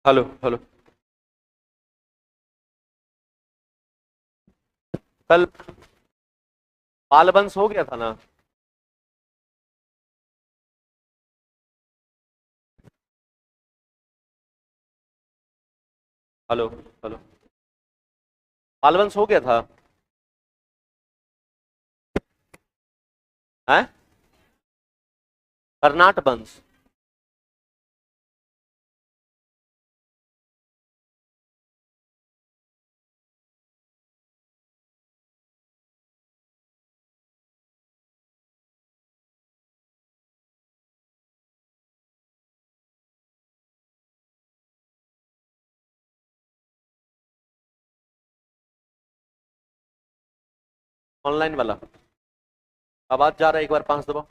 Hello hello. कल बाल वंश हो गया था ना। Hello hello. बाल वंश हो गया था। हैं? कर्नाट वंश। ऑनलाइन वाला। आवाज जा रहा है, एक बार पांच दबाओ।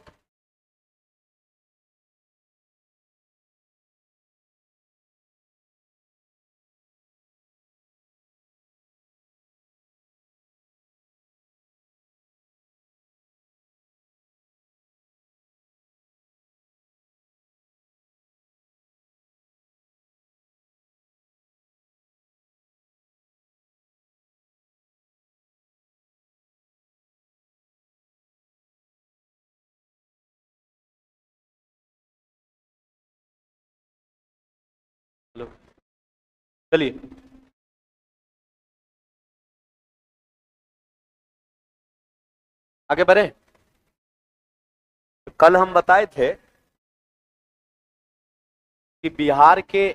हेलो। चलिए। आगे बढ़े। कल हम बताए थे कि बिहार के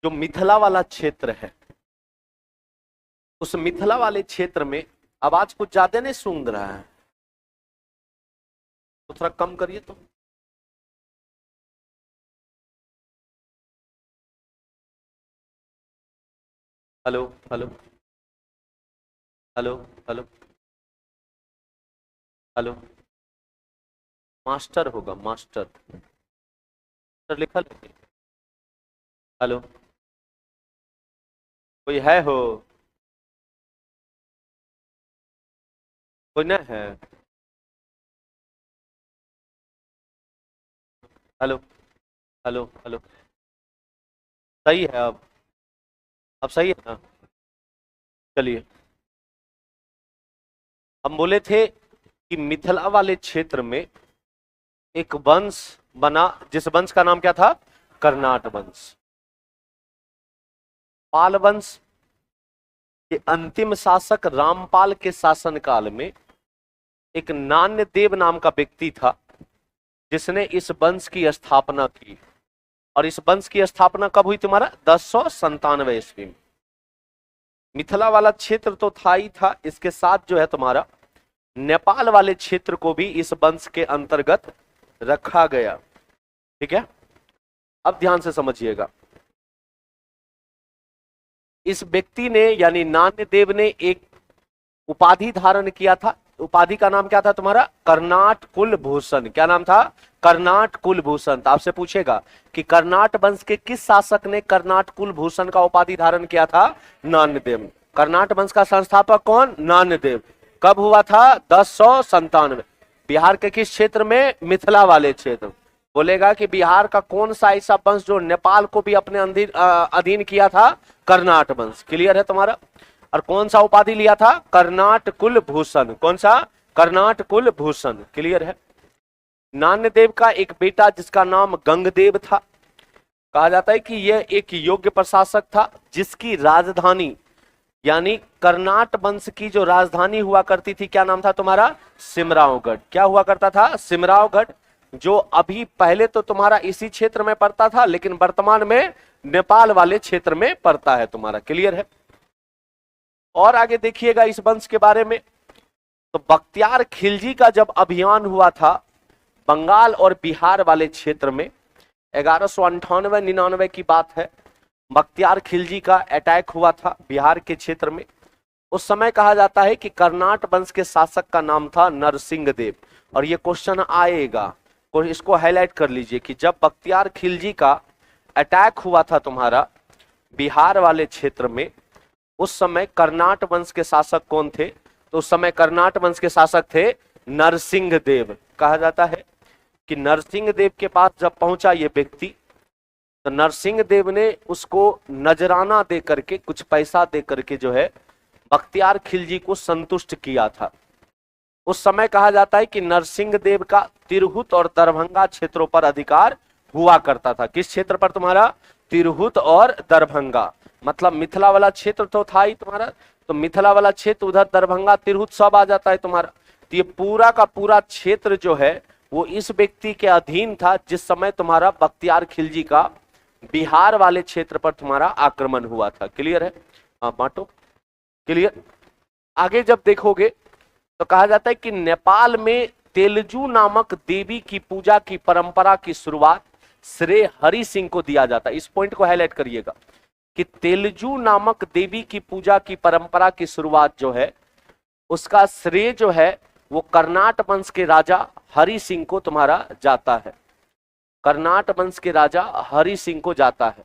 जो मिथिला वाला क्षेत्र है, उस मिथिला वाले क्षेत्र में आवाज कुछ ज्यादा नहीं सूंघ रहा है, तो थोड़ा कम करिए तो। Hello hello. Hello hello. Hello. Master होगा, मास्टर। मास्टर लिखा है। हेलो। कोई है हो? कोई ना है? Hello hello hello. सही है अब सही है ना? चलिए। हम बोले थे कि मिथिला वाले क्षेत्र में एक वंश बना, जिस वंश का नाम क्या था? कर्नाट वंश। पाल वंश के अंतिम शासक रामपाल के शासनकाल में एक नान्य देव नाम का व्यक्ति था, जिसने इस वंश की स्थापना की। और इस वंश की स्थापना कब हुई तुम्हारा? 1097 ईस्वी में। मिथिला वाला क्षेत्र तो था ही था, इसके साथ जो है तुम्हारा नेपाल वाले क्षेत्र को भी इस वंश के अंतर्गत रखा गया। ठीक है, अब ध्यान से समझिएगा। इस व्यक्ति ने यानी नान्य देव ने एक उपाधि धारण किया था। उपाधि का नाम क्या था तुम्हारा? कर्नाट कुलभूषण। क्या नाम था? कर्नाट कुलभूषण। तो आपसे पूछेगा कि कर्नाट वंश के किस शासक ने कर्नाट कुलभूषण का उपाधि धारण किया था? नान्यदेव। कर्नाट वंश का संस्थापक कौन? नान्यदेव। कब हुआ था? 1097। बिहार के किस क्षेत्र में? मिथिला वाले क्षेत्र। बोलेगा कि बिहार का कौन सा ऐसा वंश जो नेपाल को भी अपने अधीन किया था? कर्नाट वंश। क्लियर है तुम्हारा? और कौन सा उपाधि लिया था? कर्नाट कुलभूषण। कौन सा? कर्नाट कुलभूषण। क्लियर है? नान्यदेव का एक बेटा जिसका नाम गंगदेव था। कहा जाता है कि यह एक योग्य प्रशासक था, जिसकी राजधानी यानी कर्नाट वंश की जो राजधानी हुआ करती थी, क्या नाम था तुम्हारा? सिमरावगढ़। क्या हुआ करता था? सिमरावगढ़। जो अभी पहले तो तुम्हारा इसी क्षेत्र में पड़ता था, लेकिन वर्तमान में नेपाल वाले क्षेत्र में पड़ता है तुम्हारा। क्लियर है? और आगे देखिएगा इस वंश के बारे में। तो बख्तियार खिलजी का जब अभियान हुआ था बंगाल और बिहार वाले क्षेत्र में, 1198-99 की बात है, बख्तियार खिलजी का अटैक हुआ था बिहार के क्षेत्र में। उस समय कहा जाता है कि कर्नाट वंश के शासक का नाम था नरसिंह देव। और ये क्वेश्चन आएगा, इसको हाईलाइट कर लीजिए कि जब बख्तियार खिलजी का अटैक हुआ था तुम्हारा बिहार वाले क्षेत्र में, उस समय कर्नाट वंश के शासक कौन थे? तो उस समय कर्नाट वंश के शासक थे नरसिंह देव। कहा जाता है कि नरसिंह देव के पास जब पहुंचा ये व्यक्ति, तो नरसिंह देव ने उसको नजराना दे करके, कुछ पैसा दे करके जो है बख्तियार खिलजी को संतुष्ट किया था। उस समय कहा जाता है कि नरसिंह देव का तिरहुत और दरभंगा क्षेत्रों पर अधिकार हुआ करता था। किस क्षेत्र पर तुम्हारा? तिरहुत और दरभंगा, मतलब मिथिला वाला क्षेत्र तो था ही तुम्हारा, तो मिथिला वाला क्षेत्र उधर दरभंगा तिरहुत सब आ जाता है तुम्हारा। तो ये पूरा का पूरा क्षेत्र जो है वो इस व्यक्ति के अधीन था जिस समय तुम्हारा बख्तियार खिलजी का बिहार वाले क्षेत्र पर तुम्हारा आक्रमण हुआ था। क्लियर है? हाँ बांटो। क्लियर? आगे जब देखोगे तो कहा जाता है कि नेपाल में तेलजू नामक देवी की पूजा की परंपरा की शुरुआत श्रेय हरि सिंह को दिया जाता है। इस पॉइंट को हाईलाइट करिएगा कि तेलजू नामक देवी की पूजा की परंपरा की शुरुआत जो है उसका श्रेय जो है वो कर्नाट वंश के राजा हरि सिंह को तुम्हारा जाता है। कर्नाट वंश के राजा हरि सिंह को जाता है।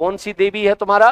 कौन सी देवी है तुम्हारा?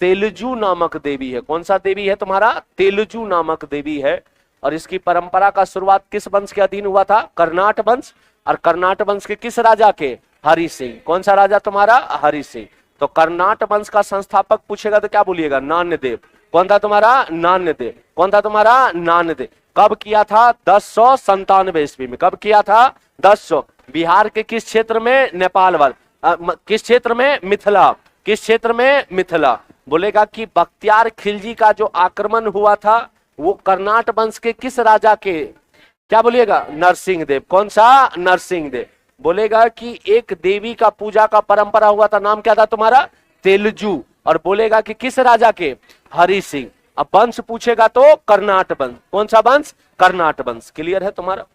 तेलजू नामक देवी है। कौन सा देवी है तुम्हारा? तेलजू नामक देवी है। और इसकी परंपरा का शुरुआत किस वंश के अधीन हुआ था? कर्नाट वंश। और कर्नाट वंश के किस राजा के? हरि सिंह। कौन सा राजा तुम्हारा? हरि सिंह। तो कर्नाट वंश का संस्थापक पूछेगा तो क्या बोलिएगा? नान्यदेव। कौन था तुम्हारा? नान्यदेव। कौन था तुम्हारा? नान्यदेव। कब किया था? 1097 ईस्वी में। कब किया था? 1000। बिहार के किस क्षेत्र में? नेपाल वाल। किस क्षेत्र में? मिथिला। किस क्षेत्र में? मिथिला। बोलेगा कि बख्तियार खिलजी का जो आक्रमण हुआ था वो कर्नाट वंश के किस राजा के? क्या बोलिएगा? नरसिंह देव। कौन सा? नरसिंह देव। बोलेगा कि एक देवी का पूजा का परंपरा हुआ था, नाम क्या था तुम्हारा? तेलजू। और बोलेगा कि किस राजा के? हरि सिंह। अब वंश पूछेगा तो कर्नाट वंश। कौन सा वंश? कर्नाट वंश। क्लियर है तुम्हारा?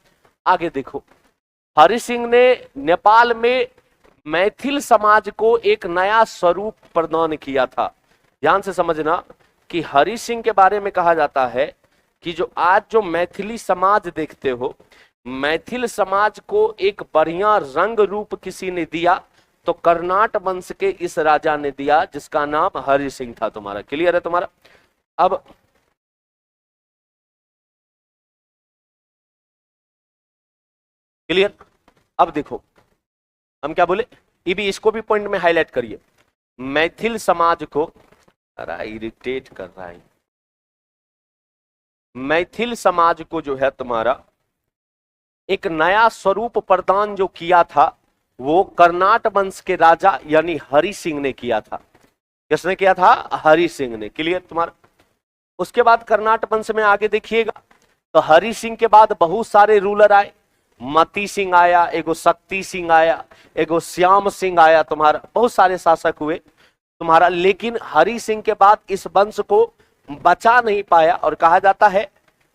आगे देखो, हरि सिंह ने नेपाल में मैथिल समाज को एक नया स्वरूप प्रदान किया था। ध्यान से समझना कि हरि सिंह के बारे में कहा जाता है कि जो आज जो मैथिली समाज देखते हो, मैथिल समाज को एक बढ़िया रंग रूप किसी ने दिया तो कर्नाट वंश के इस राजा ने दिया जिसका नाम हरि सिंह था तुम्हारा। क्लियर है तुम्हारा? अब क्लियर? अब देखो हम क्या बोले, ये भी इसको भी पॉइंट में हाईलाइट करिए। मैथिल समाज को, अरे इरिटेट कर रहा है, मैथिल समाज को जो है तुम्हारा एक नया स्वरूप प्रदान जो किया था वो कर्नाट वंश के राजा यानी हरि सिंह ने किया था। किसने किया था? हरि सिंह ने। क्लियर तुम्हारा? उसके बाद कर्नाट वंश में आगे देखिएगा तो हरि सिंह के बाद बहुत सारे रूलर आए। मती सिंह आया, एगो शक्ति सिंह आया, एगो श्याम सिंह आया, तुम्हारा बहुत सारे शासक हुए तुम्हारा। लेकिन हरि सिंह के बाद इस वंश को बचा नहीं पाया। और कहा जाता है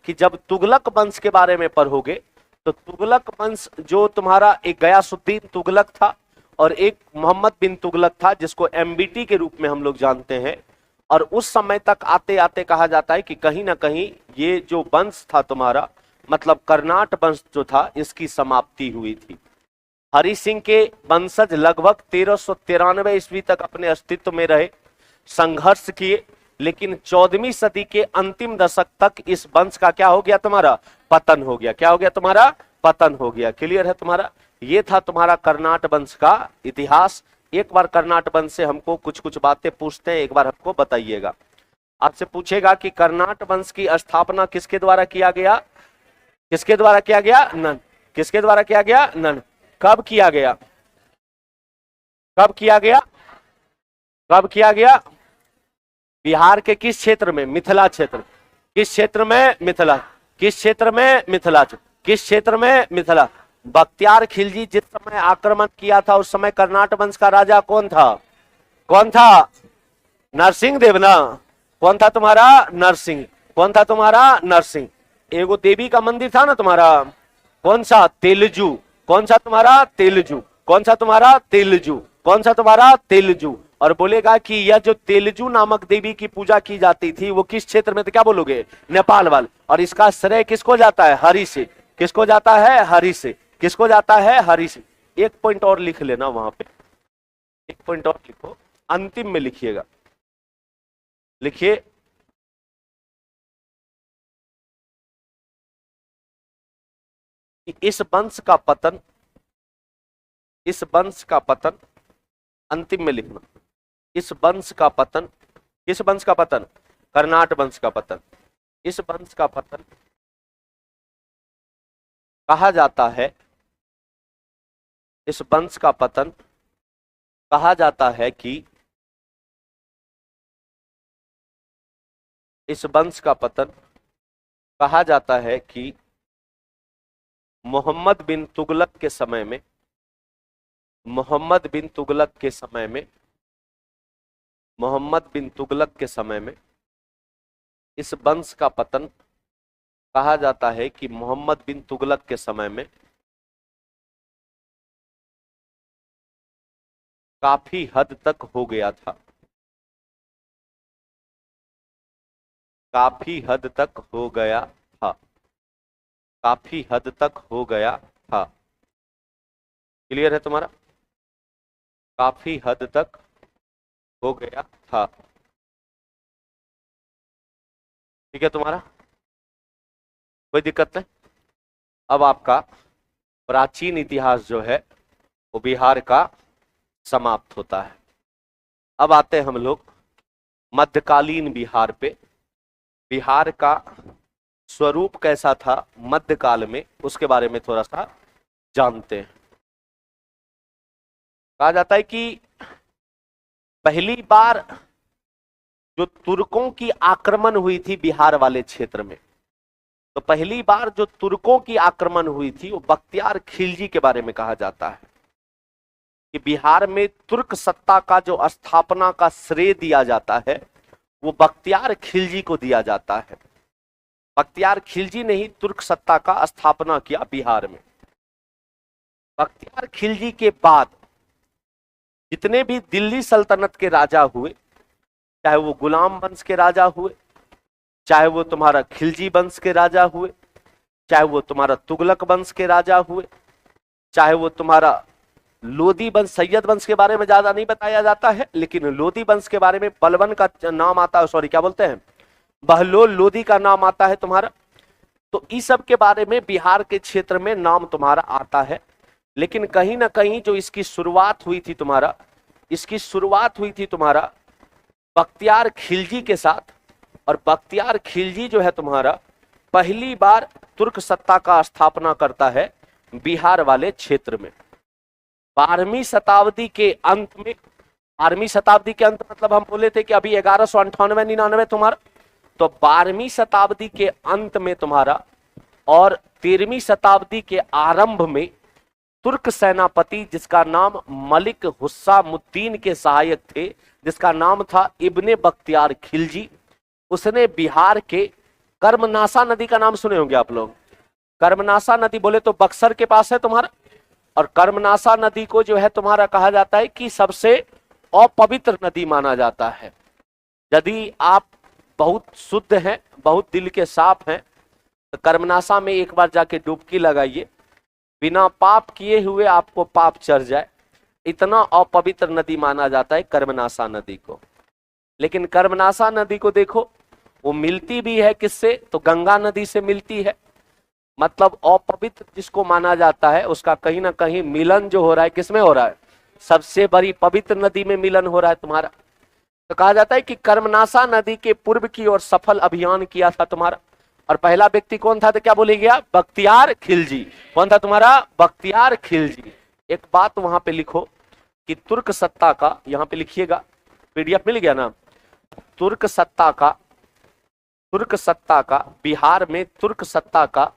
कि जब तुगलक वंश के बारे में पढ़ोगे तो तुगलक वंश जो तुम्हारा एक गयासुद्दीन तुगलक था और एक मोहम्मद बिन तुगलक था जिसको एमबीटी के रूप में हम लोग जानते हैं। और उस समय तक आते आते कहा जाता है कि कहीं ना कहीं ये जो वंश था तुम्हारा, मतलब कर्नाट वंश जो था, इसकी समाप्ति हुई थी। हरि सिंह के वंशज लगभग 1393 ईस्वी तक अपने अस्तित्व में रहे, संघर्ष किए, लेकिन 14वीं सदी के अंतिम दशक तक इस वंश का क्या हो गया तुम्हारा? पतन हो गया। क्या हो गया तुम्हारा? पतन हो गया। क्लियर है तुम्हारा? ये था तुम्हारा कर्नाट वंश का इतिहास। एक बार कर्नाट वंश से हमको कुछ कुछ बातें पूछते हैं, एक बार हमको बताइएगा। आपसे पूछेगा कि कर्नाट वंश की स्थापना किसके द्वारा किया गया? किसके द्वारा किया गया? नन। किसके द्वारा किया गया? नन। कब किया गया? कब किया गया? कब किया गया? बिहार के किस क्षेत्र में? मिथिला क्षेत्र। किस क्षेत्र में? मिथिला। किस क्षेत्र में? मिथिला। किस क्षेत्र में? मिथिला। बख्तियार खिलजी जिस समय आक्रमण किया था उस समय कर्नाट वंश का राजा कौन था? कौन था? नरसिंह देव ना। कौन था तुम्हारा? नरसिंह। कौन था तुम्हारा? नरसिंह। एगो देवी का मंदिर था ना तुम्हारा, कौन सा? तेलजू। कौन सा तुम्हारा? तेलजू। कौन सा तुम्हारा? तेलजू। कौन सा तुम्हारा? तेलजू। और बोलेगा कि यह जो तेलजू नामक देवी की पूजा की जाती थी वो किस क्षेत्र में? तो क्या बोलोगे? नेपाल वाल। और इसका श्रेय किसको जाता है? हरि से। किसको जाता है? हरि से। किसको जाता है? हरि से। एक पॉइंट और लिख लेना वहां पे, एक पॉइंट और लिखो, अंतिम में लिखिएगा। लिखिए, इस वंश का पतन, इस वंश का पतन अंतिम में लिखना। इस वंश का पतन, किस वंश का पतन? कर्नाट वंश का पतन। इस वंश का पतन कहा जाता है, इस वंश का पतन कहा जाता है कि, इस वंश का पतन कहा जाता है कि मोहम्मद बिन तुगलक के समय में, मोहम्मद बिन तुगलक के समय में, मोहम्मद बिन तुगलक के समय में इस वंश का पतन कहा जाता है कि मोहम्मद बिन तुगलक के समय में काफी हद तक हो गया था, काफी हद तक हो गया था, काफी हद तक हो गया था। क्लियर है तुम्हारा? काफी हद तक हो गया था। ठीक है तुम्हारा, कोई दिक्कत नहीं। अब आपका प्राचीन इतिहास जो है वो बिहार का समाप्त होता है। अब आते हैं हम लोग मध्यकालीन बिहार पे। बिहार का स्वरूप कैसा था मध्यकाल में, उसके बारे में थोड़ा सा जानते हैं। कहा जाता है कि पहली बार जो तुर्कों की आक्रमण हुई थी बिहार वाले क्षेत्र में, तो पहली बार जो तुर्कों की आक्रमण हुई थी वो बख्तियार खिलजी के बारे में कहा जाता है कि बिहार में तुर्क सत्ता का जो स्थापना का श्रेय दिया जाता है वो बख्तियार खिलजी को दिया जाता है। बख्तियार खिलजी ने ही तुर्क सत्ता का स्थापना किया बिहार में। बख्तियार खिलजी के बाद जितने भी दिल्ली सल्तनत के राजा हुए, चाहे वो गुलाम वंश के राजा हुए, चाहे वो तुम्हारा खिलजी वंश के राजा हुए, चाहे वो तुम्हारा तुगलक वंश के राजा हुए, चाहे वो तुम्हारा लोदी वंश, सैयद वंश के बारे में ज्यादा नहीं बताया जाता है, लेकिन लोदी वंश के बारे में बलबन का नाम आता है, सॉरी क्या बोलते हैं, बहलोल लोदी का नाम आता है तुम्हारा। तो इस सब के बारे में बिहार के क्षेत्र में नाम तुम्हारा आता है। लेकिन कहीं ना कहीं जो इसकी शुरुआत हुई थी तुम्हारा, इसकी शुरुआत हुई थी तुम्हारा बख्तियार खिलजी के साथ। और बख्तियार खिलजी जो है तुम्हारा पहली बार तुर्क सत्ता का स्थापना करता है बिहार वाले क्षेत्र में 12वीं शताब्दी के अंत में। 12वीं शताब्दी के अंत मतलब हम बोले थे कि अभी 1198-99 तुम्हारा, तो 12वीं शताब्दी के अंत में तुम्हारा और 13वीं शताब्दी के आरंभ में तुर्क सेनापति जिसका नाम मलिक हुस्सामुद्दीन के सहायक थे, जिसका नाम था इब्ने बख्तियार खिलजी, उसने बिहार के कर्मनासा नदी का नाम सुने होंगे आप लोग। कर्मनासा नदी बोले तो बक्सर के पास है तुम्हारा, और कर्मनासा नदी को जो है तुम्हारा कहा जाता है कि सबसे अपवित्र नदी माना जाता है। यदि आप बहुत शुद्ध हैं, बहुत दिल के साफ हैं, तो कर्मनासा में एक बार जाके डुबकी लगाइए, बिना पाप किए हुए आपको पाप चढ़ जाए, इतना अपवित्र नदी माना जाता है कर्मनासा नदी को। लेकिन कर्मनासा नदी को देखो वो मिलती भी है किससे, तो गंगा नदी से मिलती है। मतलब अपवित्र जिसको माना जाता है उसका कहीं ना कहीं मिलन जो हो रहा है किसमें हो रहा है, सबसे बड़ी पवित्र नदी में मिलन हो रहा है तुम्हारा। तो कहा जाता है कि कर्मनासा नदी के पूर्व की ओर सफल अभियान किया था तुम्हारा, और पहला व्यक्ति कौन था, तो क्या बोले गया, बख्तियार खिलजी। कौन था तुम्हारा, बख्तियार खिलजी। एक बात वहां पे लिखो कि तुर्क सत्ता का, यहां पे लिखिएगा, पीडीएफ मिल गया ना, तुर्क सत्ता का, तुर्क सत्ता का बिहार में तुर्क सत्ता का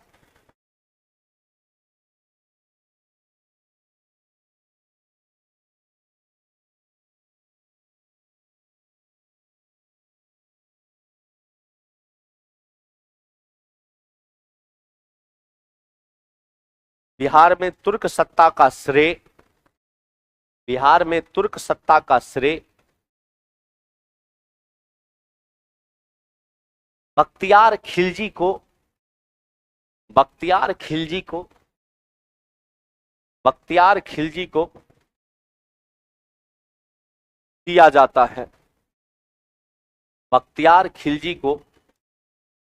बिहार में तुर्क सत्ता का श्रेय, बिहार में तुर्क सत्ता का श्रेय बख्तियार खिलजी को, बख्तियार खिलजी को, बख्तियार खिलजी को दिया जाता है, बख्तियार खिलजी को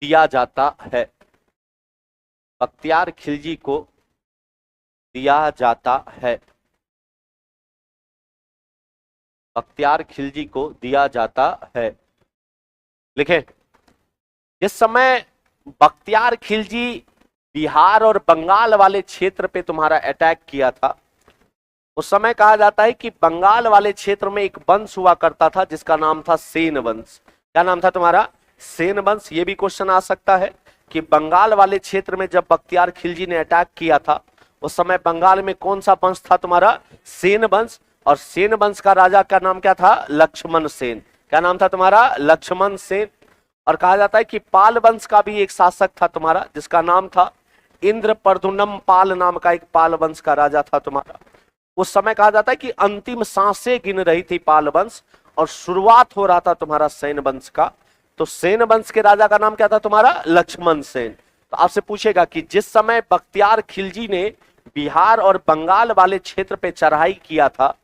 दिया जाता है, बख्तियार खिलजी को दिया जाता है। बख्तियार खिलजी को दिया जाता है। लिखें, जिस समय बख्तियार खिलजी बिहार और बंगाल वाले क्षेत्र पे तुम्हारा अटैक किया था, उस समय कहा जाता है कि बंगाल वाले क्षेत्र में एक वंश हुआ करता था जिसका नाम था सेन वंश। क्या नाम था तुम्हारा? सेन वंश। ये भी क्वेश्चन आ सकता है कि बंगाल वाले क्षेत्र में जब बख्तियार खिलजी ने अटैक किया था उस समय बंगाल में कौन सा वंश था तुम्हारा? सेन वंश। और सेन वंश का राजा का नाम क्या था? लक्ष्मण सेन। क्या नाम था तुम्हारा? लक्ष्मण सेन। और कहा जाता है कि पाल वंश का भी एक शासक था तुम्हारा जिसका नाम था इंद्रप्रद्युम्न पाल, नाम का एक पाल वंश का राजा था तुम्हारा। उस समय कहा जाता है कि अंतिम सांसें गिन रही थी पाल वंश और शुरुआत हो रहा था तुम्हारा सेन वंश का। तो सेन वंश के राजा का नाम क्या था तुम्हारा? लक्ष्मण सेन। तो आपसे पूछेगा कि जिस समय बख्तियार खिलजी ने बिहार और बंगाल वाले क्षेत्र पे चढ़ाई किया था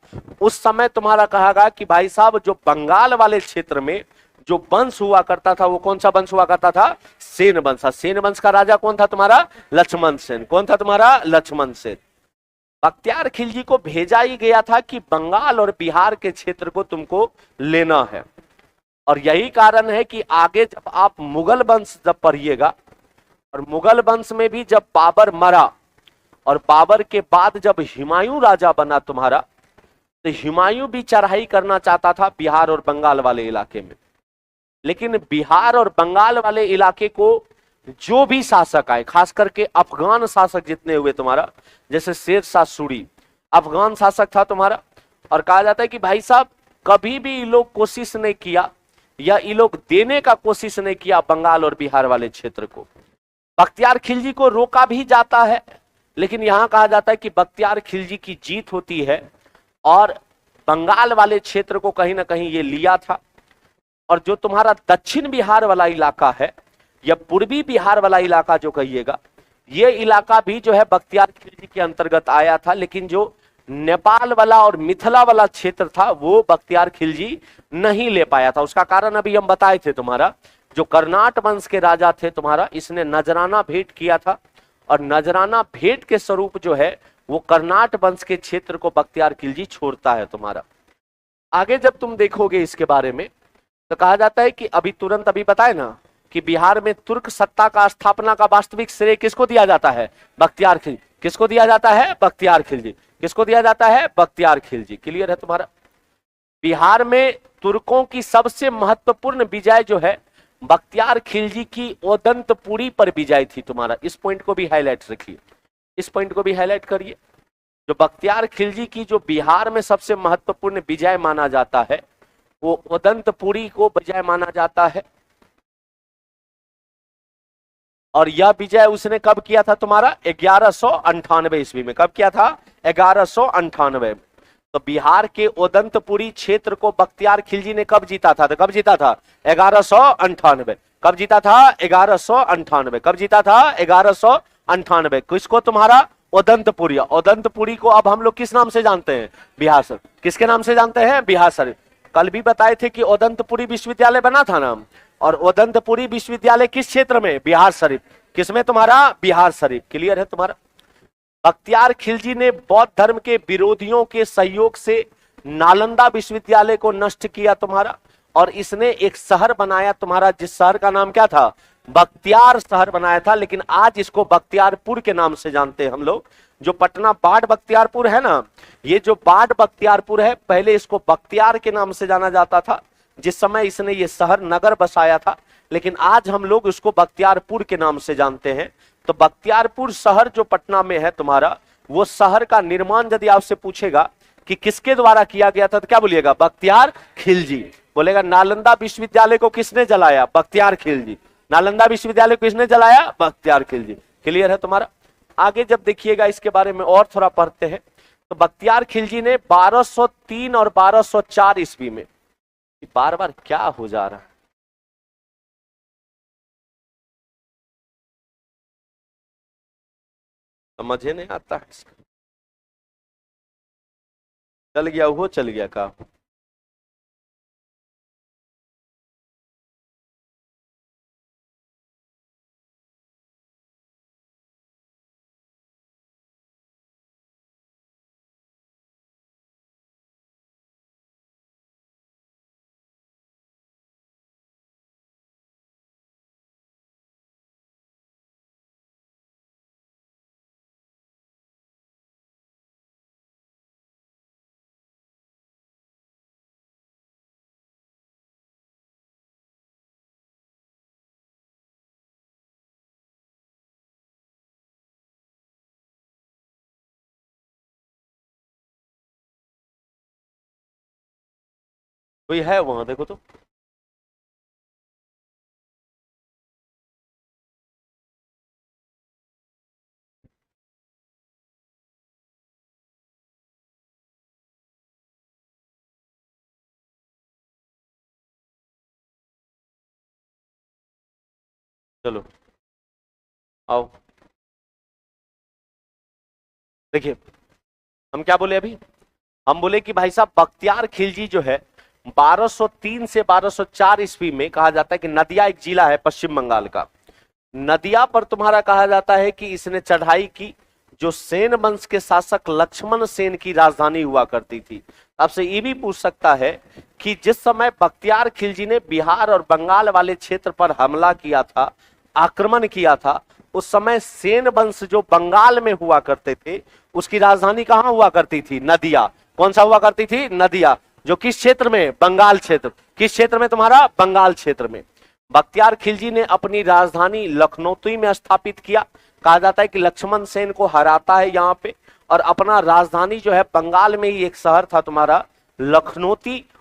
उस समय तुम्हारा कहा गया कि भाई साहब जो बंगाल वाले क्षेत्र में जो वंश हुआ करता था वो कौन सा वंश हुआ करता था? सेन वंश। सेन वंश का राजा कौन था तुम्हारा? लक्ष्मण सेन। कौन था तुम्हारा? लक्ष्मण सेन। बख्तियार खिलजी को भेजा ही गया था कि बंगाल और बिहार के क्षेत्र को तुमको लेना है। और यही कारण है कि आगे जब आप मुगल वंश जब पढ़िएगा और मुगल वंश में भी जब बाबर मरा और बाबर के बाद जब हुमायूं राजा बना तुम्हारा, तो हुमायूं भी चढ़ाई करना चाहता था बिहार और बंगाल वाले इलाके में। लेकिन बिहार और बंगाल वाले इलाके को जो भी शासक आए, खास करके अफगान शासक जितने हुए तुम्हारा, जैसे शेर शाह सूरी अफगान शासक था तुम्हारा, और कहा जाता है कि भाई साहब कभी भी ये लोग कोशिश नहीं किया या ये लोग देने का कोशिश नहीं किया बंगाल और बिहार वाले क्षेत्र को। बख्तियार खिलजी को रोका भी जाता है लेकिन यहां कहा जाता है कि बख्तियार खिलजी की जीत होती है और बंगाल वाले क्षेत्र को कहीं ना कहीं ये लिया था। और जो तुम्हारा दक्षिण बिहार वाला इलाका है या पूर्वी बिहार वाला इलाका जो कहिएगा, ये इलाका भी जो है बख्तियार खिलजी के अंतर्गत आया था, लेकिन जो नेपाल वाला और मिथिला वाला क्षेत्र था वो बख्तियार खिलजी नहीं ले पाया था। उसका कारण अभी हम बताए थे तुम्हारा, जो कर्नाट वंश के राजा थे तुम्हारा, इसने नजराना भेंट किया था और नजराना भेंट के स्वरूप जो है वो कर्नाट वंश के क्षेत्र को बख्तियार खिलजी छोड़ता है तुम्हारा। आगे जब तुम देखोगे इसके बारे में तो कहा जाता है कि अभी तुरंत अभी बताए ना कि बिहार में तुर्क सत्ता का स्थापना का वास्तविक श्रेय किसको दिया जाता है? बख्तियार खिलजी। किसको दिया जाता है? बख्तियार खिलजी। किसको दिया जाता है? बख्तियार खिलजी। क्लियर है तुम्हारा? बिहार में तुर्कों की सबसे महत्वपूर्ण विजय जो है बख्तियार खिलजी की ओदंतपुरी पर विजय थी तुम्हारा। इस पॉइंट को भी हाईलाइट रखिए, इस पॉइंट को भी हाईलाइट करिए। जो बख्तियार खिलजी की जो बिहार में सबसे महत्वपूर्ण विजय माना जाता है वो ओदंतपुरी को विजय माना जाता है। और यह विजय उसने कब किया था तुम्हारा? 1198 ईस्वी में। कब किया था? 1198 में। तो बिहार के ओदंतपुरी क्षेत्र को बख्तियार खिलजी ने कब जीता था? तो कब जीता था? 1198। कब जीता था? 1198। कब जीता था? 1198। किसको? तुम्हारा ओदंतपुरी। ओदंतपुरी को अब हम लोग किस नाम से जानते हैं? बिहार शरीफ। किसके नाम से जानते हैं? बिहार शरीफ। कल भी बताए थे कि ओदंतपुरी विश्वविद्यालय बना था नाम, और ओदंतपुरी विश्वविद्यालय किस क्षेत्र में? बिहार शरीफ। किसमें? तुम्हारा बिहार शरीफ। क्लियर है तुम्हारा? बख्तियार खिलजी ने बौद्ध धर्म के विरोधियों के सहयोग से नालंदा विश्वविद्यालय को नष्ट किया तुम्हारा, और इसने एक शहर बनाया तुम्हारा जिस शहर का नाम क्या था? बख्तियार शहर बनाया था। लेकिन आज इसको बख्तियारपुर के नाम से जानते हैं हम लोग। जो पटना बाढ़ बख्तियारपुर है ना, ये जो बाढ़ बख्तियारपुर है पहले इसको बख्तियार के नाम से जाना जाता था जिस समय इसने ये शहर नगर बसाया था, लेकिन आज हम लोग उसको बख्तियारपुर के नाम से जानते हैं। तो बख्तियारपुर शहर जो पटना में है तुम्हारा, वो शहर का निर्माण यदि आपसे पूछेगा कि किसके द्वारा किया गया था तो क्या बोलिएगा? बख्तियार खिलजी। बोलेगा नालंदा विश्वविद्यालय को किसने जलाया? बख्तियार खिलजी। नालंदा विश्वविद्यालय को किसने जलाया? बख्तियार खिलजी। क्लियर है तुम्हारा? आगे जब देखिएगा इसके बारे में और थोड़ा पढ़ते हैं तो बख्तियार खिलजी ने 1203 और 1204 ईस्वी में, बार बार क्या हो जा रहा है, समझे नहीं आता है। चल गया वो, चल गया का। कोई है वहां, देखो तो। चलो आओ, देखिए हम क्या बोले अभी। हम बोले कि भाई साहब बख्तियार खिलजी जो है 1203 से 1204 ईस्वी में, कहा जाता है कि नदिया एक जिला है पश्चिम बंगाल का, नदिया पर तुम्हारा कहा जाता है कि इसने चढ़ाई की, जो सेन वंश के शासक लक्ष्मण सेन की राजधानी हुआ करती थी। आपसे ये भी पूछ सकता है कि जिस समय बख्तियार खिलजी ने बिहार और बंगाल वाले क्षेत्र पर हमला किया था, आक्रमण किया था, उस समय सेन वंश जो बंगाल में हुआ करते थे, उसकी राजधानी कहां हुआ करती थी? नदिया। कौन सा हुआ करती थी? नदिया। जो किस क्षेत्र में? बंगाल क्षेत्र। किस क्षेत्र में तुम्हारा? बंगाल क्षेत्र में। बख्तियार खिलजी ने अपनी राजधानी लखनऊ में स्थापित किया। कहा जाता है कि लक्ष्मण सेन को हराता है यहाँ पे, और अपना राजधानी जो है बंगाल में ही एक शहर था तुम्हारा लखनऊ,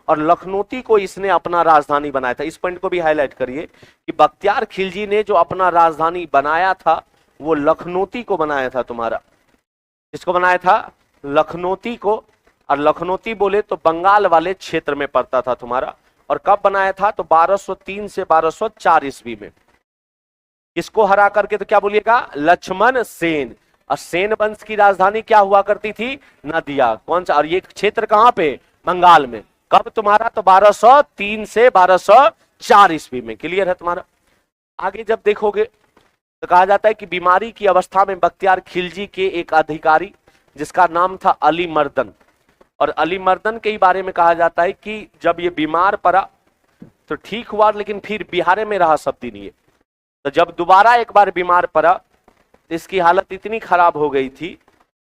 और लखनऊ को इसने अपना राजधानी बनाया था। इस पॉइंट को भी हाईलाइट करिए कि बख्तियार खिलजी ने जो अपना राजधानी बनाया था वो लखनऊ को बनाया था तुम्हारा। किसको बनाया था? लखनऊ को। और लखनऊ बोले तो बंगाल वाले क्षेत्र में पड़ता था तुम्हारा। और कब बनाया था? तो 1203 से 1204 ईस्वी में। किसको हरा करके? तो क्या बोलिएगा? लक्ष्मण सेन। और सेन वंश की राजधानी क्या हुआ करती थी? नदिया। कौन सा? और ये क्षेत्र कहां पे? बंगाल में। कब तुम्हारा? तो 1203 से 1204 ईस्वी में। क्लियर है तुम्हारा? आगे जब देखोगे तो कहा जाता है कि बीमारी की अवस्था में बख्तियार खिलजी के एक अधिकारी जिसका नाम था अली मर्दन, और अली मर्दन के बारे में कहा जाता है कि जब ये बीमार पड़ा तो ठीक हुआ, लेकिन फिर बिहार में रहा सब दिन ये। तो जब दोबारा एक बार बीमार पड़ा तो इसकी हालत इतनी खराब हो गई थी,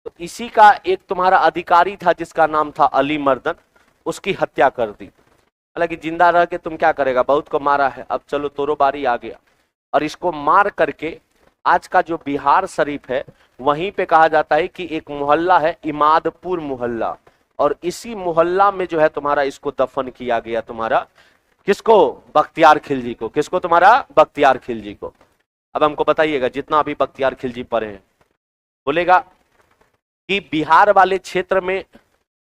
तो इसी का एक तुम्हारा अधिकारी था जिसका नाम था अली मर्दन, उसकी हत्या कर दी। हालांकि जिंदा रह के तुम क्या करेगा, बहुत को मारा है, अब चलो तोरो बारी आ गया। और इसको मार करके आज का जो बिहार शरीफ है वहीं पे कहा जाता है कि एक मोहल्ला है इमादपुर मोहल्ला, और इसी मोहल्ला में जो है तुम्हारा इसको दफन किया गया तुम्हारा। किसको? बख्तियार खिलजी को। किसको? तुम्हारा बख्तियार खिलजी को। अब हमको बताइएगा, जितना अभी बख्तियार खिलजी पढ़े हैं, बोलेगा कि बिहार वाले क्षेत्र में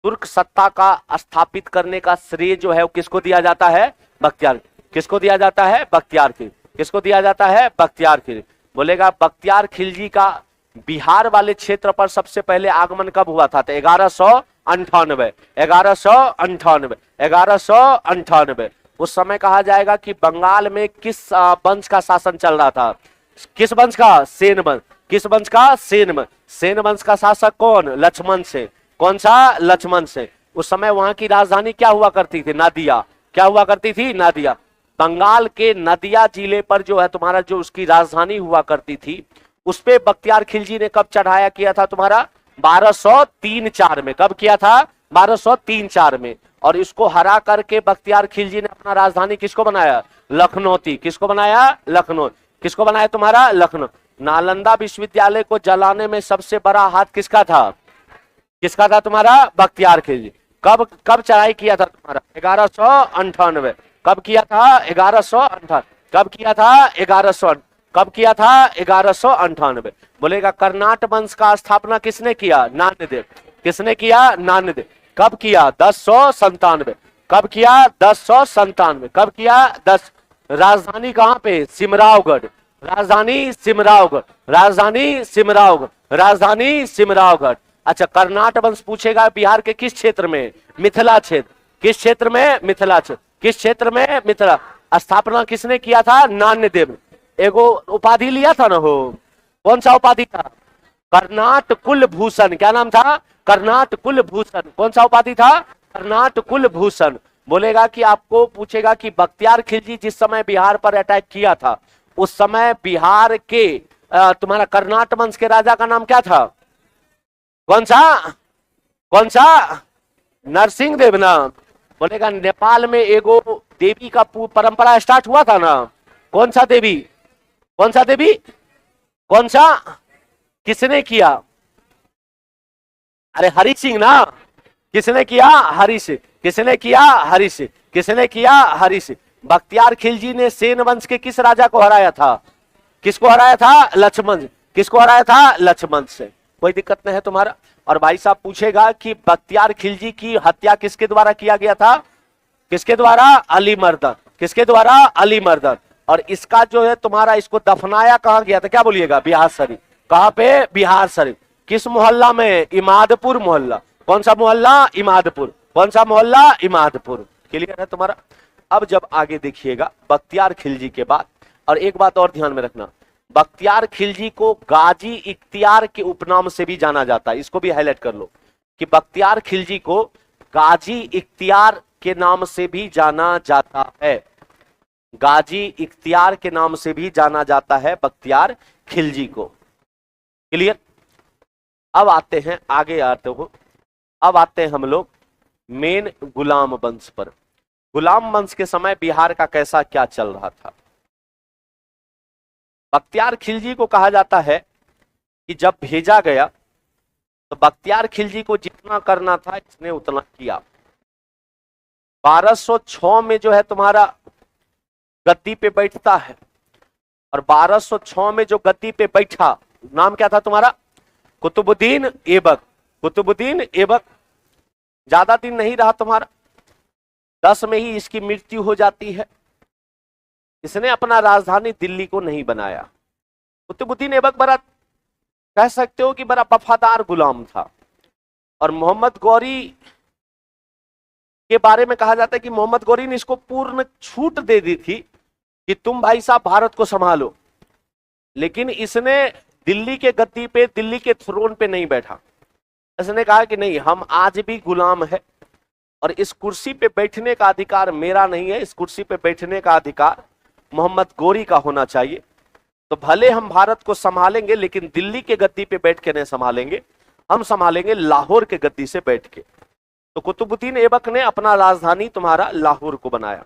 तुर्क सत्ता का स्थापित करने का श्रेय जो है वो किसको दिया जाता है? बख्तियार। किसको दिया जाता है? बख्तियार खिलजी। किसको दिया जाता है? बख्तियार खिलजी। बोलेगा बख्तियार खिलजी का बिहार वाले क्षेत्र पर सबसे पहले आगमन कब हुआ था? तो 1198। 1198। 1198। उस समय कहा जाएगा कि बंगाल में किस वंश का शासन चल रहा था? किस वंश का? सेन वंश। किस वंश का? सेन वंश। सेन वंश का शासक कौन? लक्ष्मण सेन। कौन सा? लक्ष्मण सेन। उस समय वहां की राजधानी क्या हुआ करती थी? नदिया। क्या हुआ करती थी? नदिया। बंगाल के नदिया जिले पर जो है तुम्हारा जो उसकी राजधानी हुआ करती थी, उस पे बख्तियार खिलजी ने कब चढ़ाया किया था तुम्हारा? 1203-4 में। कब किया था? 1203-4 में। और इसको हरा करके बख्तियार खिलजी ने अपना राजधानी किसको बनाया? लखनऊ। किसको बनाया? लखनऊ। किसको बनाया तुम्हारा? लखनऊ। नालंदा विश्वविद्यालय को जलाने में सबसे बड़ा हाथ किसका था? किसका था तुम्हारा? बख्तियार खिलजी। कब कब चढ़ाई किया था तुम्हारा? 1198। कब किया था? 1198। कब किया था? 1100। कब किया था? 1198। बोलेगा कर्नाट वंश का स्थापना किसने किया? नान्यदेव। किसने किया? नान्यदेव। कब किया? 1097। कब किया? 1097। कब किया? 10। राजधानी कहां पे? सिमरावगढ़। राजधानी सिमरावगढ़। राजधानी सिमरावगढ़। राजधानी सिमरावगढ़। अच्छा, कर्नाट वंश पूछेगा बिहार के किस क्षेत्र में? मिथिला क्षेत्र। किस क्षेत्र में? मिथिला क्षेत्र। किस क्षेत्र में? मिथिला। स्थापना किसने किया था? नान्यदेव। एगो उपाधि लिया था ना हो, कौन सा उपाधि था? कर्नाट कुलभूषण। क्या नाम था? कर्नाट कुलभूषण। कौन सा उपाधि था? कर्नाट कुलभूषण। बोलेगा कि आपको पूछेगा कि बख्तियार खिलजी जिस समय बिहार पर अटैक किया था, उस समय बिहार के तुम्हारा कर्नाट वंश के राजा का नाम क्या था? कौन सा? कौन सा? नरसिंह देव ना। बोलेगा नेपाल में एगो देवी का परंपरा स्टार्ट हुआ था ना, कौन सा देवी? कौन सा देवी? कौन सा? किसने किया? अरे हरि सिंह ना। किसने किया? हरि सिंह। किसने किया? हरि सिंह। किसने किया? हरि सिंह। बख्तियार खिलजी ने सेन वंश के किस राजा को हराया था? किसको हराया था? लक्ष्मण। किसको हराया था? लक्ष्मण से। कोई दिक्कत नहीं है तुम्हारा। और भाई साहब पूछेगा कि बख्तियार खिलजी की हत्या किसके द्वारा किया गया था? किसके द्वारा? अली मर्दन। किसके द्वारा? अली मर्दन। और इसका जो है तुम्हारा, इसको दफनाया कहां गया था? क्या बोलिएगा? बिहार शरीफ। कहां पे? बिहार शरीफ। किस मोहल्ला में? इमादपुर मोहल्ला। कौन सा मोहल्ला? इमादपुर। कौन सा मोहल्ला? इमादपुर। क्लियर है तुम्हारा। अब जब आगे देखिएगा बख्तियार खिलजी के बाद, और एक बात और ध्यान में रखना, बख्तियार खिलजी को गाजी इख्तियार के उपनाम से भी जाना जाता है। इसको भी हाईलाइट कर लो कि बख्तियार खिलजी को गाजी इख्तियार के नाम से भी जाना जाता है। गाजी इख्तियार के नाम से भी जाना जाता है बख्तियार खिलजी को। क्लियर। अब आते हैं आगे, आते हो अब आते हैं हम लोग मेन गुलाम वंश पर। गुलाम वंश के समय बिहार का कैसा क्या चल रहा था? बख्तियार खिलजी को कहा जाता है कि जब भेजा गया तो बख्तियार खिलजी को जितना करना था इसने उतना किया। 1206 में जो है तुम्हारा गद्दी पे बैठता है, और 1206 में जो गद्दी पे बैठा, नाम क्या था तुम्हारा? कुतुबुद्दीन ऐबक। कुतुबुद्दीन ऐबक। ज्यादा दिन नहीं रहा तुम्हारा, 10 में ही इसकी मृत्यु हो जाती है। इसने अपना राजधानी दिल्ली को नहीं बनाया। कुतुबुद्दीन ऐबक बड़ा, कह सकते हो कि बड़ा वफादार गुलाम था। और मोहम्मद गौरी के बारे में कहा जाता है कि मोहम्मद गौरी ने इसको पूर्ण छूट दे दी थी कि तुम भाई साहब भारत को संभालो, लेकिन इसने दिल्ली के गद्दी पे, दिल्ली के थ्रोन पे नहीं बैठा। इसने कहा कि नहीं, हम आज भी गुलाम है और इस कुर्सी पे बैठने का अधिकार मेरा नहीं है, इस कुर्सी पे बैठने का अधिकार मोहम्मद गौरी का होना चाहिए। तो भले हम भारत को संभालेंगे लेकिन दिल्ली के गद्दी पे बैठ के नहीं संभालेंगे, हम संभालेंगे लाहौर के गद्दी से बैठ के। तो कुतुबुद्दीन ऐबक ने अपना राजधानी तुम्हारा लाहौर को बनाया।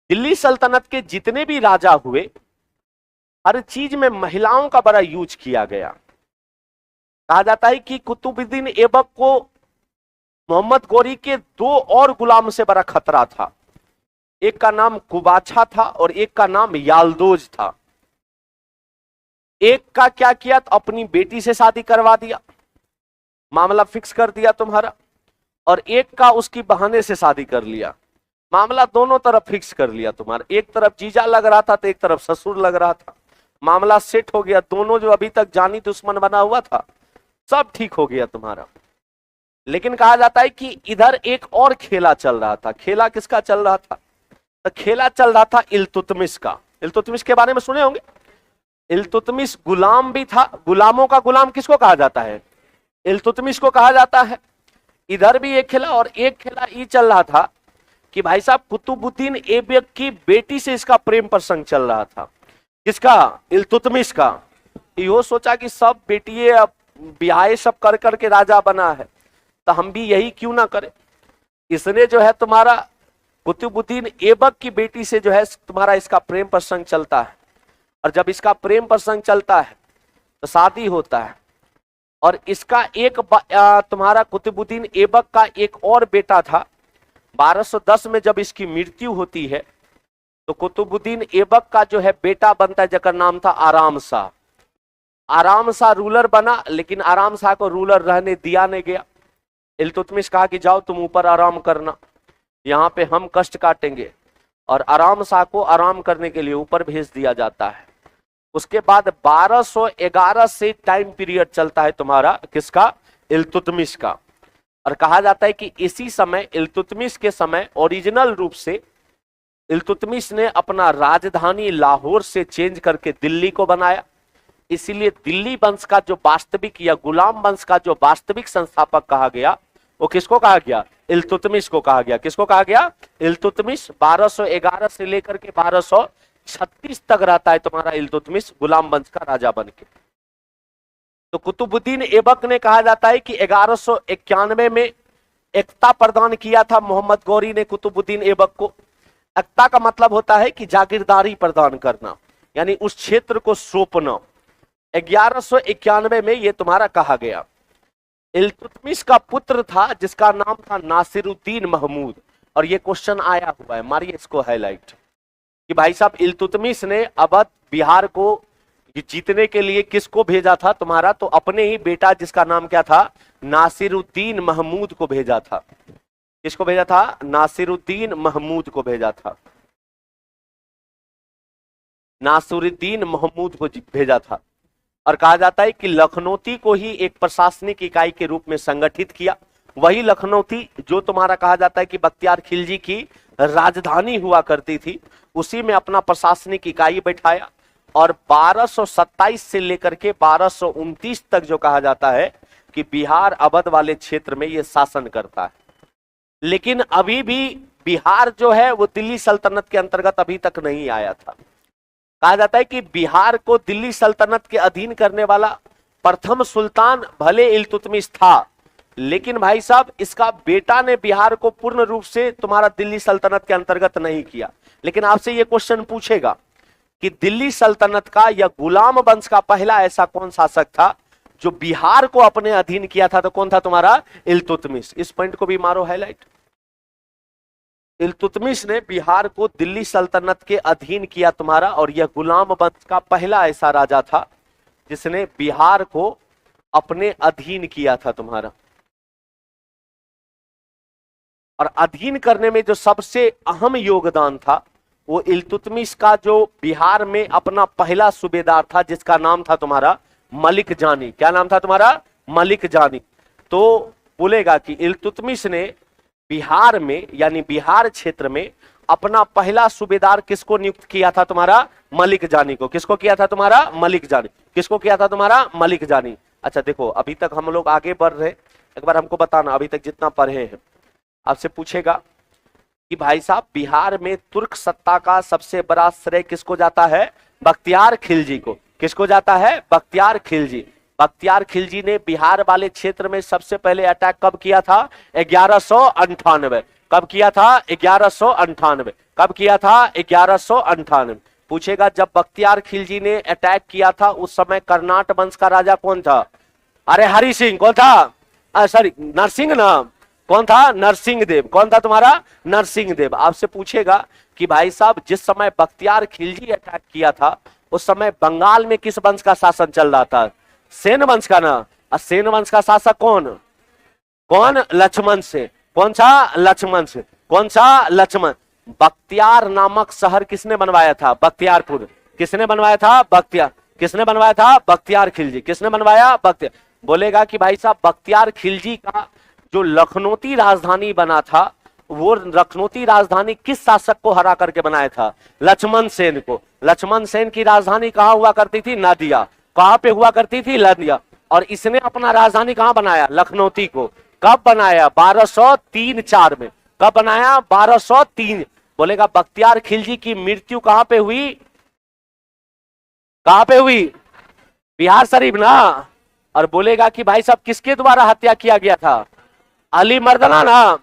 दिल्ली सल्तनत के जितने भी राजा हुए, हर चीज में महिलाओं का बड़ा यूज किया गया। कहा जाता है कि कुतुबुद्दीन ऐबक को मोहम्मद गौरी के 2 और गुलाम से बड़ा खतरा था। एक का नाम कुबाछा था और एक का नाम यालदोज था। एक का क्या किया? तो अपनी बेटी से शादी करवा दिया, मामला फिक्स कर दिया तुम्हारा। और एक का उसकी बहाने से शादी कर लिया, मामला दोनों तरफ फिक्स कर लिया तुम्हारा। एक तरफ जीजा लग रहा था तो एक तरफ ससुर लग रहा था, मामला सेट हो गया। दोनों जो अभी तक जानी दुश्मन बना हुआ था सब ठीक हो गया तुम्हारा। लेकिन कहा जाता है कि इधर एक और खेला चल रहा था। खेला किसका चल रहा था? तो खेला चल रहा था इल्तुतमिश का। इल्तुतमिश के बारे में सुने होंगे। इल्तुतमिश गुलाम भी था। गुलामों का गुलाम किसको कहा जाता है? इल्तुतमिश को कहा जाता है। इधर भी एक खेला, और एक खेला ये चल रहा था कि भाई साहब कुतुबुद्दीन ऐबक की बेटी से इसका प्रेम प्रसंग चल रहा था। किसका? इल्तुतमिश का। यो सोचा कि सब बेटिए अब ब्याह सब कर करके राजा बना है, तो हम भी यही क्यों ना करें। इसने जो है तुम्हारा कुतुबुद्दीन ऐबक की बेटी से जो है तुम्हारा इसका प्रेम प्रसंग चलता है। और जब इसका प्रेम प्रसंग चलता है तो शादी होता है। और इसका एक तुम्हारा कुतुबुद्दीन ऐबक का एक और बेटा था। 1210 में जब इसकी मृत्यु होती है तो कुतुबुद्दीन ऐबक का जो है बेटा बनता है, जकर नाम था आराम शाह। आराम शाह रूलर बना, लेकिन आराम शाह को रूलर रहने दिया नहीं गया। इल्तुतमिश कहा कि जाओ तुम ऊपर आराम करना, यहाँ पे हम कष्ट काटेंगे। और आराम शाह को आराम करने के लिए ऊपर भेज दिया जाता है। उसके बाद 1211 से टाइम पीरियड चलता है तुम्हारा किसका? इल्तुतमिश का। और कहा जाता है कि इसी समय इल्तुतमिश के समय ओरिजिनल रूप से इल्तुतमिश ने अपना राजधानी लाहौर से चेंज करके दिल्ली को बनाया। इसीलिए दिल्ली वंश का जो वास्तविक या गुलाम वंश का जो वास्तविक संस्थापक कहा गया वो किसको कहा गया? इल्तुतमिश को कहा गया। किसको कहा गया? इल्तुतमिश। 1211 से लेकर के 1236 तक रहता है तुम्हारा इल्तुतमिश गुलाम वंश का राजा बन के। तो कुतुबुद्दीन ऐबक ने कहा जाता है कि 1191 में एकता प्रदान किया था मोहम्मद गौरी ने कुतुबुद्दीन ऐबक को। एकता का मतलब होता है कि जागीरदारी प्रदान करना, यानी उस क्षेत्र को सौंपना। 1191 में ये तुम्हारा कहा गया। इल्तुतमिश का पुत्र था जिसका नाम था नासिरुद्दीन महमूद। और ये क्वेश्चन आया हुआ है, मारिए इसको हाईलाइट, कि भाई साहब इल्तुतमिश ने अवध बिहार को जीतने के लिए किसको भेजा था तुम्हारा? तो अपने ही बेटा जिसका नाम क्या था? नासिरुद्दीन महमूद को भेजा था। किसको भेजा था? नासिरुद्दीन महमूद को भेजा था। नासिरुद्दीन महमूद को भेजा था। और कहा जाता है कि लखनौती को ही एक प्रशासनिक इकाई के रूप में संगठित किया। वही लखनौती जो तुम्हारा कहा जाता है कि बख्तियार खिलजी की राजधानी हुआ करती थी, उसी में अपना प्रशासनिक इकाई बैठाया। और 1227 से लेकर के 1229 तक जो कहा जाता है कि बिहार अवध वाले क्षेत्र में यह शासन करता है। लेकिन अभी भी बिहार जो है वो दिल्ली सल्तनत के अंतर्गत अभी तक नहीं आया था। कहा जाता है कि बिहार को दिल्ली सल्तनत के अधीन करने वाला प्रथम सुल्तान भले इल्तुतमिश था, लेकिन भाई साहब इसका बेटा ने बिहार को पूर्ण रूप से तुम्हारा दिल्ली सल्तनत के अंतर्गत नहीं किया। लेकिन आपसे यह क्वेश्चन पूछेगा कि दिल्ली सल्तनत का या गुलाम वंश का पहला ऐसा कौन शासक था जो बिहार को अपने अधीन किया था? तो कौन था तुम्हारा? इल्तुतमिश। इस पॉइंट को भी मारो हाईलाइट। इल्तुतमिश ने बिहार को दिल्ली सल्तनत के अधीन किया तुम्हारा, और यह गुलाम वंश का पहला ऐसा राजा था जिसने बिहार को अपने अधीन किया था तुम्हारा। और अधीन करने में जो सबसे अहम योगदान था वो इल्तुतमिश का जो बिहार में अपना पहला सूबेदार था जिसका नाम था तुम्हारा मलिक जानी। क्या नाम था तुम्हारा? मलिक जानी। तो बोलेगा कि इल्तुतमिश ने बिहार में यानी बिहार क्षेत्र में अपना पहला सूबेदार किसको नियुक्त किया था तुम्हारा? मलिक जानी को। किसको किया था तुम्हारा? मलिक जानी। किसको किया था तुम्हारा? मलिक जानी। अच्छा देखो, अभी तक हम लोग आगे बढ़ रहे, एक बार हमको बताना अभी तक जितना पढ़े हैं। आपसे पूछेगा कि भाई साहब बिहार में तुर्क सत्ता का सबसे बड़ा श्रेय किसको जाता है? बख्तियार खिलजी को। किसको जाता है? बख्तियार खिलजी। बख्तियार खिलजी ने बिहार वाले क्षेत्र में सबसे पहले अटैक कब किया था? 1198। कब किया था? 1198। कब किया था? 1198। पूछेगा जब बख्तियार खिलजी ने अटैक किया था उस समय कर्नाट वंश का राजा कौन था? अरे हरि सिंह। कौन था? सॉरी नरसिंह नाम। कौन था? नरसिंह देव। कौन था तुम्हारा? नरसिंह देव। आपसे पूछेगा कि भाई साहब जिस समय बख्तियार खिलजी अटैक किया था उस समय बंगाल में किस वंश का शासन चल रहा था? सेन वंश का ना। सेन वंश का शासक कौन? कौन? लक्ष्मण से। कौन सा? लक्ष्मण से। कौन सा? लक्ष्मण। बख्तियार नामक शहर किसने बनवाया था? बख्तियारपुर। किसने बनवाया था? बख्तियार। किसने बनवाया था? बख्तियार खिलजी। किसने बनवाया? बख्तियार। बोलेगा कि भाई साहब बख्तियार खिलजी का जो लखनौती राजधानी बना था वो लखनौती राजधानी किस शासक को हरा करके बनाया था? लक्ष्मण सेन को। लक्ष्मण सेन की राजधानी कहां हुआ करती थी? नादिया। कहां पे हुआ करती थी? नादिया। और इसने अपना राजधानी कहां बनाया? लखनौती को। कब बनाया? 1203-4 में। कब बनाया? 1203। बोलेगा बख्तियार खिलजी की मृत्यु कहां पे हुई? कहां पे हुई? बिहार शरीफ ना। और बोलेगा कि भाई साहब किसके द्वारा हत्या किया गया था? अली मर्दाना ना,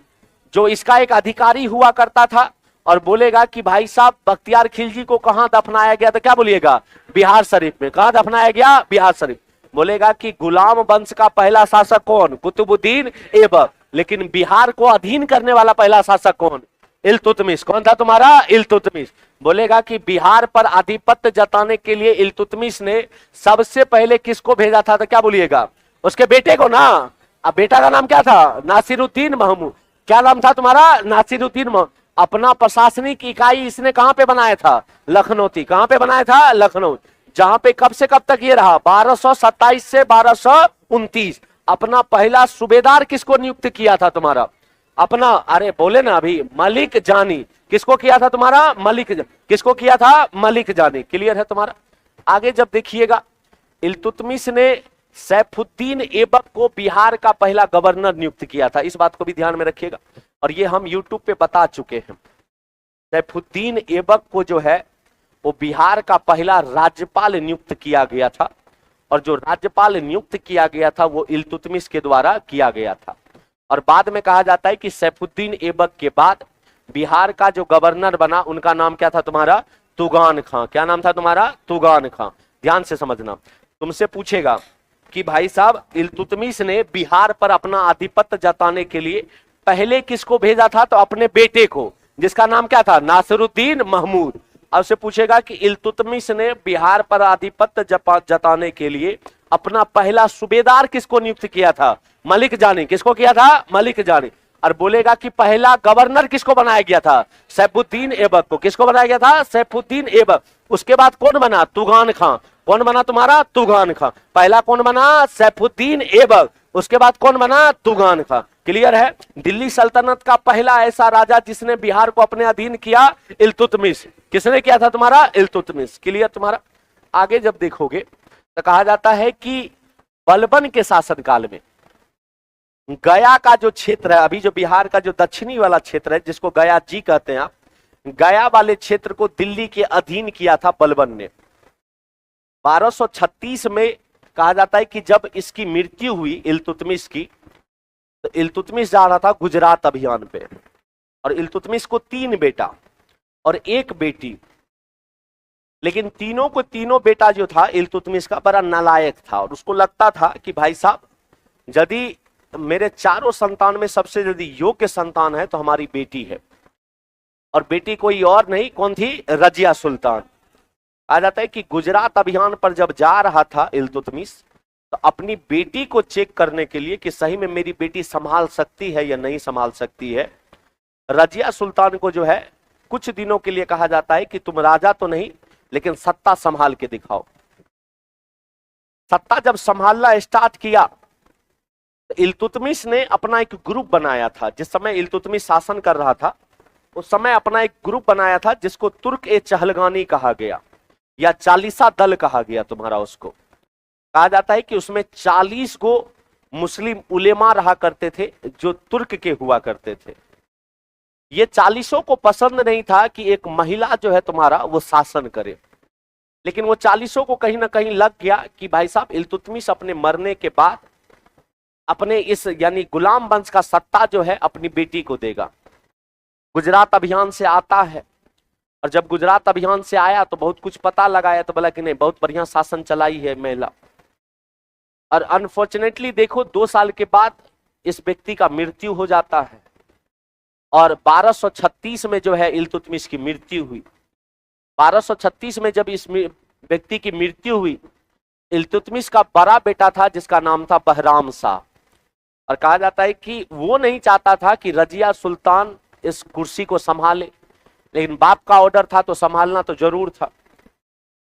जो इसका एक अधिकारी हुआ करता था। और बोलेगा कि भाई साहब बख्तियार खिलजी को कहां दफनाया गया? तो क्या बोलिएगा? बिहार शरीफ में। कहां दफनाया गया? बिहार शरीफ। बोलेगा कि गुलाम वंश का पहला शासक कौन? कुतुबुद्दीन ऐबक। लेकिन बिहार को अधीन करने वाला पहला शासक कौन? इल्तुतमिश। कौन था तुम्हारा? इल्तुतमिश। बोलेगा कि बिहार पर आधिपत्य जताने के लिए इल्तुतमिश ने सबसे पहले किसको भेजा था? तो क्या बोलिएगा? उसके बेटे को ना। अब बेटा का नाम क्या था? नासिरुद्दीन महमूद। क्या नाम था तुम्हारा? नासिरुद्दीन महमूद। अपना प्रशासनिक इकाई इसने कहां पे बनाया था? लखनौती। कहां पे बनाया था? लखनऊ। जहां पे कब से कब तक ये रहा? 1227 से 1229। अपना पहला सूबेदार किसको नियुक्त किया था तुम्हारा? अपना, अरे बोले ना अभी, मलिक जानी। किसको किया था तुम्हारा? मलिक। किसको किया था? मलिक जानी। क्लियर है तुम्हारा? आगे जब देखिएगा इल्तुतमिश ने सैफुद्दीन ऐबक को बिहार का पहला गवर्नर नियुक्त किया था। इस बात को भी ध्यान में रखिएगा, और ये हम यूट्यूब पे बता चुके हैं। सैफुद्दीन ऐबक को जो है वो बिहार का पहला राज्यपाल नियुक्त किया गया था। और जो राज्यपाल नियुक्त किया गया था वो इल्तुतमिश के द्वारा किया गया था। और बाद में कहा जाता है कि सैफुद्दीन ऐबक के बाद बिहार का जो गवर्नर बना उनका नाम क्या था तुम्हारा? तुगान खां। क्या नाम था तुम्हारा? तुगान खां। ध्यान से समझना। तुमसे पूछेगा कि भाई साहब इल्तुतमिश ने बिहार पर अपना आधिपत्य जताने के लिए पहले किसको भेजा था? तो अपने बेटे को, जिसका नाम क्या था? नासिरुद्दीन महमूद। अब से पूछेगा कि इल्तुतमिश ने बिहार पर आधिपत्य जताने के लिए अपना पहला सूबेदार किसको नियुक्त किया था? मलिक जानी। किसको किया था? मलिक जानी। और बोलेगा कि पहला गवर्नर किसको बनाया गया था? सैफुद्दीन ऐबक को। किसको बनाया गया था? सैफुद्दीन ऐबक। उसके बाद कौन बना? तुगान खां। कौन बना तुम्हारा? तुगान खां। पहला कौन बना? सैफुद्दीन ऐबक। उसके बाद कौन बना? तुगान खां। क्लियर है? दिल्ली सल्तनत का पहला ऐसा राजा जिसने बिहार को अपने अधीन किया, इल्तुतमिश। किसने किया था तुम्हारा? इल्तुतमिश। क्लियर तुम्हारा? आगे जब देखोगे तो कहा जाता है कि बलबन के शासनकाल में गया का जो क्षेत्र है, अभी जो बिहार का जो दक्षिणी वाला क्षेत्र है, जिसको गया जी कहते हैं आप, गया वाले क्षेत्र को दिल्ली के अधीन किया था बलबन ने। 1236 में कहा जाता है कि जब इसकी मृत्यु हुई इल्तुतमिश की, तो इल्तुतमिश जा रहा था गुजरात अभियान पे, और इल्तुतमिश को 3 बेटा और 1 बेटी, लेकिन तीनों बेटा जो था इल्तुतमिश का बड़ा नालायक था, और उसको लगता था कि भाई साहब यदि मेरे चारों संतान में सबसे यदि योग्य संतान है तो हमारी बेटी है, और बेटी कोई और नहीं, कौन थी? रजिया सुल्तान। आ जाता है कि गुजरात अभियान पर जब जा रहा था इल्तुतमिश, तो अपनी बेटी को चेक करने के लिए कि सही में मेरी बेटी संभाल सकती है या नहीं संभाल सकती है, रजिया सुल्तान को जो है कुछ दिनों के लिए कहा जाता है कि तुम राजा तो नहीं लेकिन सत्ता संभाल के दिखाओ। सत्ता जब संभालना स्टार्ट किया, इल्तुतमिश ने अपना एक ग्रुप बनाया था। जिस समय इल्तुतमिश शासन कर रहा था उस समय अपना एक ग्रुप बनाया था जिसको तुर्क ए चहलगानी कहा गया, या 40 दल कहा गया तुम्हारा। उसको कहा जाता है कि उसमें 40 गो मुस्लिम उलेमा रहा करते थे जो तुर्क के हुआ करते थे। ये 40 को पसंद नहीं था कि एक महिला जो है तुम्हारा वो शासन करे, लेकिन वो 40 को कहीं ना कहीं लग गया कि भाई साहब इल्तुतमिश अपने मरने के बाद अपने इस यानी गुलाम वंश का सत्ता जो है अपनी बेटी को देगा। गुजरात अभियान से आता है, और जब गुजरात अभियान से आया तो बहुत कुछ पता लगाया, तो बोला कि नहीं बहुत बढ़िया शासन चलाई है महिला। और अनफॉर्चुनेटली देखो 2 साल के बाद इस व्यक्ति का मृत्यु हो जाता है, और 1236 में जो है इल्तुतमिश की मृत्यु हुई। 1236 में जब इस व्यक्ति की मृत्यु हुई, इल्तुतमिश का बड़ा बेटा था जिसका नाम था बहराम शाह, और कहा जाता है कि वो नहीं चाहता था कि रजिया सुल्तान इस कुर्सी को संभाले, लेकिन बाप का ऑर्डर था तो संभालना तो जरूर था।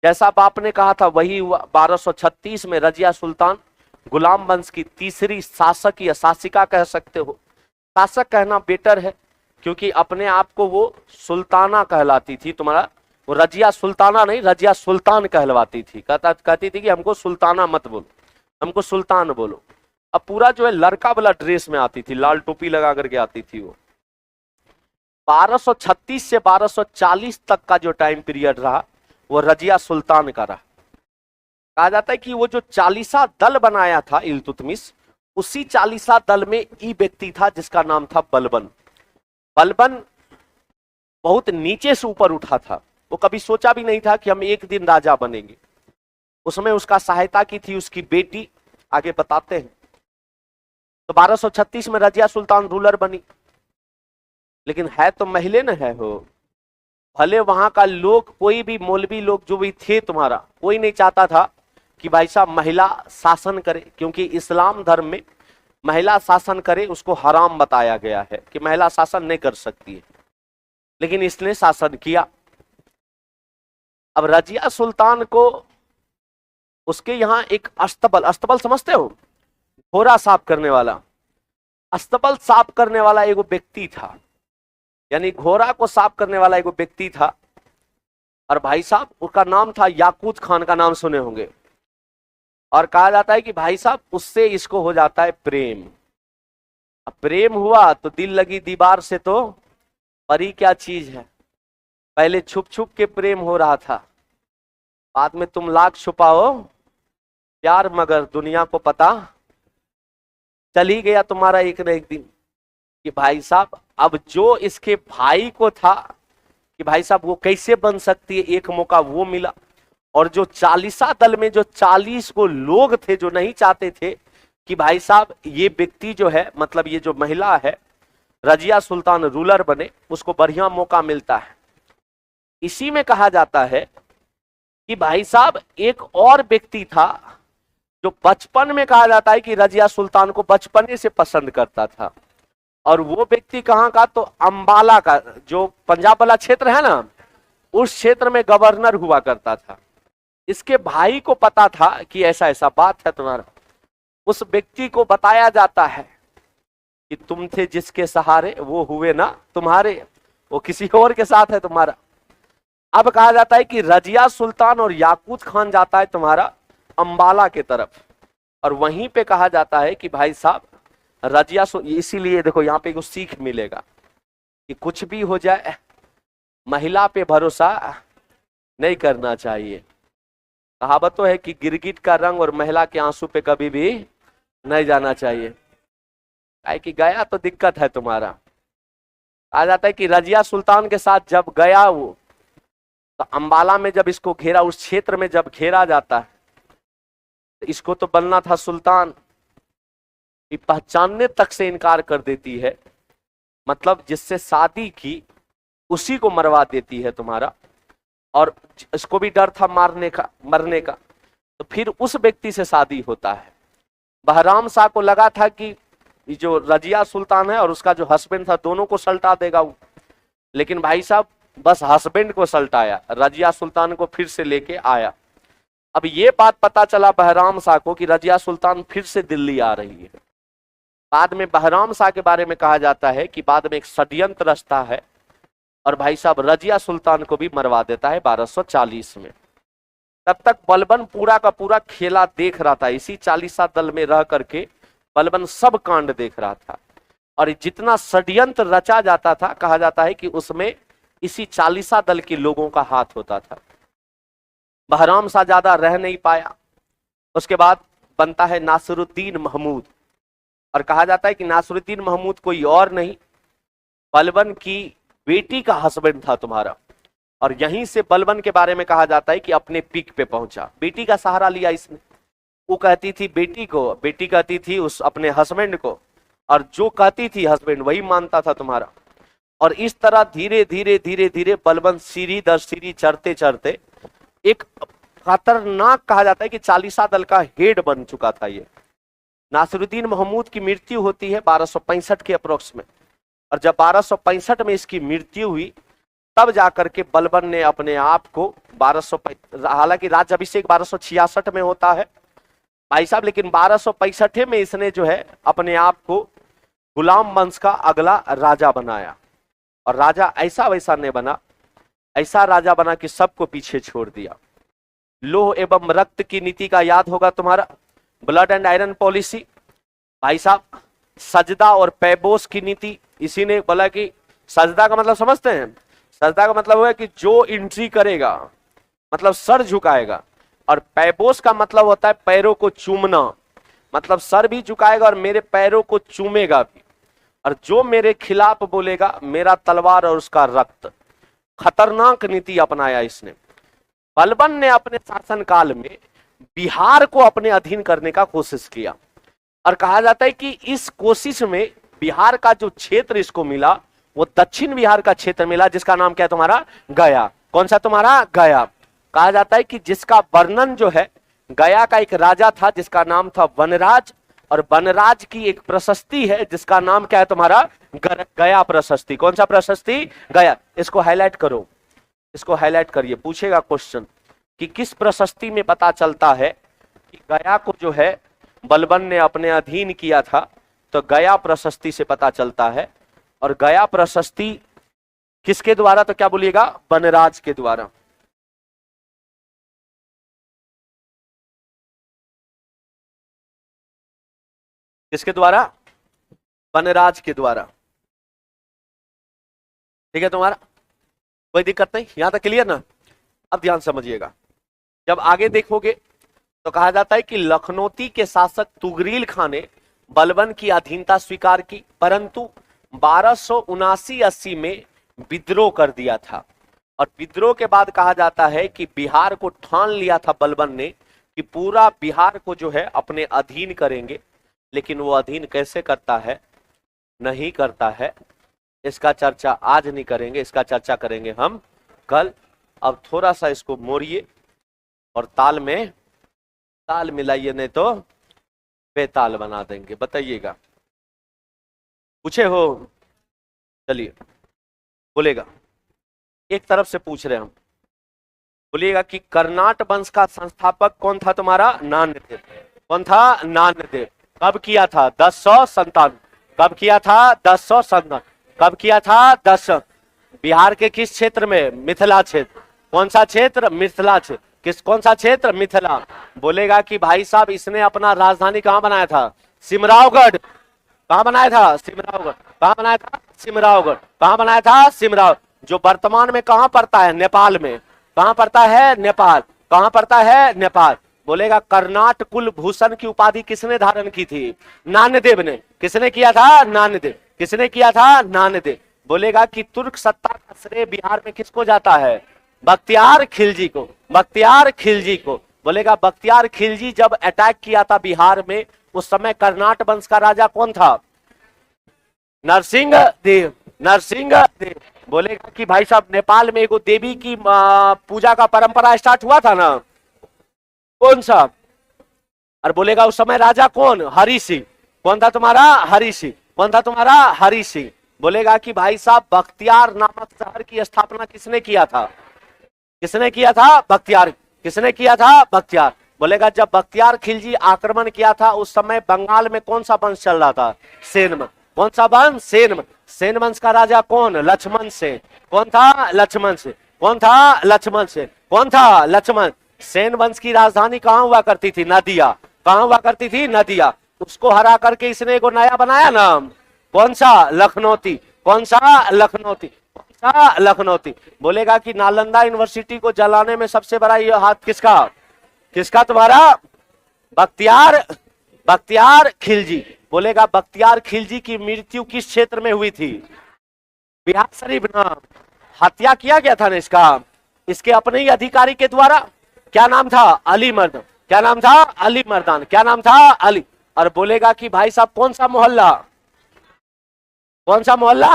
जैसा बाप ने कहा था वही हुआ। 1236 में रजिया सुल्तान गुलाम वंश की तीसरी शासक या शासिका कह सकते हो, शासक कहना बेटर है क्योंकि अपने आप को वो सुल्ताना कहलाती थी तुम्हारा, वो रजिया सुल्ताना नहीं रजिया सुल्तान कहलवाती थी। कहती थी कि हमको सुल्ताना मत बोलो, हमको सुल्तान बोलो। अब पूरा जो है लड़का वाला ड्रेस में आती थी, लाल टोपी लगा करके आती थी वो। 1236 से 1240 तक का जो टाइम पीरियड रहा वो रजिया सुल्तान का रहा। कहा जाता है कि वो जो 40 दल बनाया था इल्तुतमिश, उसी 40 दल में ई व्यक्ति था जिसका नाम था बलबन। बलबन बहुत नीचे से ऊपर उठा था, वो कभी सोचा भी नहीं था कि हम एक दिन राजा बनेंगे। उसमें उसका सहायता की थी उसकी बेटी, आगे बताते हैं। तो 1236 में रजिया सुल्तान रूलर बनी, लेकिन है तो महिले न है हो। भले वहां का लोग कोई भी मौलवी लोग जो भी थे तुम्हारा, कोई नहीं चाहता था कि भाई साहब महिला शासन करे, क्योंकि इस्लाम धर्म में महिला शासन करे उसको हराम बताया गया है कि महिला शासन नहीं कर सकती है, लेकिन इसने शासन किया। अब रजिया सुल्तान को उसके यहाँ एक अस्तबल, अस्तबल समझते हो, घोड़ा साफ करने वाला, अस्तबल साफ करने वाला एगो व्यक्ति था, यानी घोड़ा को साफ करने वाला एगो व्यक्ति था। और भाई साहब उसका नाम था याकूत खान, का नाम सुने होंगे। और कहा जाता है कि भाई साहब उससे इसको हो जाता है प्रेम। अब प्रेम हुआ तो दिल लगी दीवार से, तो परी क्या चीज है। पहले छुप छुप के प्रेम हो रहा था, बाद में तुम लाख छुपाओ प्यार मगर दुनिया को पता चल ही गया तुम्हारा एक न एक दिन कि भाई साहब अब जो इसके भाई को था कि भाई साहब वो कैसे बन सकती है, एक मौका वो मिला, और जो 40 दल में जो 40 को लोग थे जो नहीं चाहते थे कि भाई साहब ये व्यक्ति जो है, मतलब ये जो महिला है रजिया सुल्तान रूलर बने, उसको बढ़िया मौका मिलता है। इसी में कहा जाता है कि भाई साहब एक और व्यक्ति था जो बचपन में कहा जाता है कि रजिया सुल्तान को बचपने से पसंद करता था, और वो व्यक्ति कहाँ का, तो अंबाला का, जो पंजाब वाला क्षेत्र है ना, उस क्षेत्र में गवर्नर हुआ करता था। इसके भाई को पता था कि ऐसा ऐसा बात है तुम्हारा। उस व्यक्ति को बताया जाता है कि तुम थे जिसके सहारे वो हुए ना तुम्हारे, वो किसी और के साथ है तुम्हारा। अब कहा जाता है कि रजिया सुल्तान और याकूत खान जाता है तुम्हारा अंबाला के तरफ, और वहीं पे कहा जाता है कि भाई साहब रजिया, इसीलिए देखो यहाँ पे कुछ सीख मिलेगा कि कुछ भी हो जाए महिला पे भरोसा नहीं करना चाहिए। कहावत तो है कि गिरगिट का रंग और महिला के आंसू पे कभी भी नहीं जाना चाहिए। काहे कि गया तो दिक्कत है तुम्हारा। कहा जाता है कि रजिया सुल्तान के साथ जब गया वो, तो अंबाला में जब इसको घेरा, उस क्षेत्र में जब घेरा जाता है, तो इसको तो बनना था सुल्तान, ये पहचानने तक से इनकार कर देती है, मतलब जिससे शादी की उसी को मरवा देती है तुम्हारा, और इसको भी डर था मरने का। तो फिर उस व्यक्ति से शादी होता है। बहराम शाह को लगा था कि जो रजिया सुल्तान है और उसका जो हस्बैंड था दोनों को सल्टा देगा वो, लेकिन भाई साहब बस हस्बैंड को सल्टाया, रजिया सुल्तान को फिर से लेके आया। अब ये बात पता चला बहराम शाह को कि रजिया सुल्तान फिर से दिल्ली आ रही है। बाद में बहराम शाह के बारे में कहा जाता है कि बाद में एक षड्यंत्र रचता है और भाई साहब रजिया सुल्तान को भी मरवा देता है 1240 में। तब तक बलबन पूरा का पूरा खेला देख रहा था, इसी 40 दल में रह करके बलबन सब कांड देख रहा था, और जितना षड्यंत्र रचा जाता था कहा जाता है कि उसमें इसी 40 दल के लोगों का हाथ होता था। बहराम शाह ज्यादा रह नहीं पाया, उसके बाद बनता है नासिरुद्दीन महमूद, और कहा जाता है कि नासिरुद्दीन महमूद कोई और नहीं बलबन की बेटी का हस्बैंड था तुम्हारा, और यहीं से बलबन के बारे में कहा जाता है कि अपने पीक पे पहुंचा। बेटी का सहारा लिया इसने, वो कहती थी बेटी को, बेटी कहती थी उस अपने हस्बैंड को, और जो कहती थी हस्बैंड वही मानता था तुम्हारा। और इस तरह धीरे धीरे धीरे धीरे बलबन सीढ़ी दर सीढ़ी चढ़ते चढ़ते एक खतरनाक, कहा जाता है कि 40 दल का हेड बन चुका था ये। नासिरुद्दीन महमूद की मृत्यु होती है 1265 के अप्रोक्स में, और जब 1265 में इसकी मृत्यु हुई तब जाकर के बलबन ने अपने आप को 1265, हालांकि राज्याभिषेक 1266 में होता है भाई साहब, लेकिन 1265 में इसने जो है अपने आप को गुलाम वंश का अगला राजा बनाया, और राजा ऐसा वैसा नहीं बना, ऐसा राजा बना कि सबको पीछे छोड़ दिया। लोह एवं रक्त की नीति का याद होगा तुम्हारा, ब्लड एंड आयरन पॉलिसी। भाई साहब सजदा और पैबोस की नीति, इसी ने बोला कि सजदा का मतलब समझते हैं, सजदा का मतलब है कि जो एंट्री करेगा मतलब सर झुकाएगा, और पैबोस का मतलब होता है पैरों को चूमना, मतलब सर भी झुकाएगा और मेरे पैरों को चूमेगा भी, और जो मेरे खिलाफ बोलेगा मेरा तलवार और उसका रक्त। खतरनाक नीति अपनाया इसने। बलबन ने अपने शासनकाल में बिहार को अपने अधीन करने का कोशिश किया, और कहा जाता है कि इस कोशिश में बिहार का जो क्षेत्र इसको मिला वो दक्षिण बिहार का क्षेत्र मिला, जिसका नाम क्या है तुम्हारा, गया। कौन सा तुम्हारा, गया। कहा जाता है कि जिसका वर्णन जो है, गया का एक राजा था जिसका नाम था वनराज, और वनराज की एक प्रशस्ति है जिसका नाम क्या है तुम्हारा, गया प्रशस्ति। कौन सा प्रशस्ति, गया। इसको हाईलाइट करो, इसको हाईलाइट करिए, पूछेगा क्वेश्चन कि किस प्रशस्ति में पता चलता है कि गया को जो है बलबन ने अपने अधीन किया था, तो गया प्रशस्ति से पता चलता है। और गया प्रशस्ति किसके द्वारा, तो क्या बोलिएगा, वनराज के द्वारा। किसके द्वारा, वनराज के द्वारा। ठीक है तुम्हारा, कोई दिक्कत नहीं, यहां तक क्लियर ना। अब ध्यान समझिएगा, जब आगे देखोगे तो कहा जाता है कि लखनौती के शासक तुगरील खान ने बलबन की अधीनता स्वीकार की, परंतु 1279-80 में विद्रोह कर दिया था, और विद्रोह के बाद कहा जाता है कि बिहार को ठान लिया था बलबन ने कि पूरा बिहार को जो है अपने अधीन करेंगे, लेकिन वो अधीन कैसे करता है, नहीं करता है, इसका चर्चा आज नहीं करेंगे, इसका चर्चा करेंगे हम कल। अब थोड़ा सा इसको मोड़िए और ताल में ताल मिलाइए, नहीं तो बेताल बना देंगे। बताइएगा, पूछे हो? चलिए बोलेगा, एक तरफ से पूछ रहे हम, बोलिएगा कि कर्नाट वंश का संस्थापक कौन था तुम्हारा? नान्यदेव। कौन था? नान्यदेव। कब किया था? 1057। कब किया था? 1057। कब किया था? 10। बिहार के किस क्षेत्र में? मिथिला क्षेत्र। कौन सा क्षेत्र? मिथिला क्षेत्र। किस कौन सा क्षेत्र? मिथिला। बोलेगा कि भाई साहब इसने अपना राजधानी कहां बनाया था? सिमरावगढ़। कहां बनाया था? सिमरावगढ़। कहां बनाया था? सिमरावगढ़। कहां बनाया था? सिमराव, जो वर्तमान में कहां पड़ता है? नेपाल में। कहां पड़ता है? नेपाल। कहां पड़ता है? नेपाल। बोलेगा कर्नाट कुलभूषण की उपाधि किसने धारण की थी? नान्यदेव ने। किसने किया था? नान्यदेव। किसने किया था? नान्यदेव। बोलेगा कि तुर्क सत्ता का श्रेय बिहार में किसको जाता है? बख्तियार खिलजी को। बख्तियार खिलजी को। बोलेगा बख्तियार खिलजी जब अटैक किया था बिहार में, उस समय कर्नाट वंश का राजा कौन था? नरसिंह देव। नरसिंह देव। बोलेगा कि भाई साहब नेपाल में एगो देवी की पूजा का परंपरा स्टार्ट हुआ था ना, कौन सा? और बोलेगा उस समय राजा कौन? हरि सिंह। कौन था तुम्हारा? हरि सिंह। कौन था तुम्हारा? हरि सिंह। बोलेगा कि भाई साहब बख्तियार नामक शहर की स्थापना किसने किया था? किसने किया था? बख्तियार। किसने किया था? बख्तियार। बोलेगा जब बख्तियार खिलजी आक्रमण किया था उस समय बंगाल में कौन सा वंश चल रहा था? सेन वंश। कौन सा वंश? सेन वंश। सेन वंश का राजा कौन? लक्ष्मण सेन। कौन था? लक्ष्मण सेन। कौन था? लक्ष्मण सेन। कौन था? लक्ष्मण। सेन वंश की राजधानी कहां हुआ करती थी? नदिया। कहां हुआ करती थी? नदिया। उसको हरा करके इसने एगो नया बनाया नाम, कौन सा? लखनौती। कौन सा? लखनौती। कौन सा? लखनौती। बोलेगा कि नालंदा यूनिवर्सिटी को जलाने में सबसे बड़ा ये हाथ किसका? किसका? तुम्हारा बख्तियार। बख्तियार खिलजी। बोलेगा बख्तियार खिलजी की मृत्यु किस क्षेत्र में हुई थी? बिहार शरीफ ना। हत्या किया गया था ना इसका, इसके अपने ही अधिकारी के द्वारा। क्या नाम था? अली मर्दान। क्या नाम था? अली मर्दान। क्या नाम था? अली। और बोलेगा कि भाई साहब कौन सा मोहल्ला? कौन सा मोहल्ला?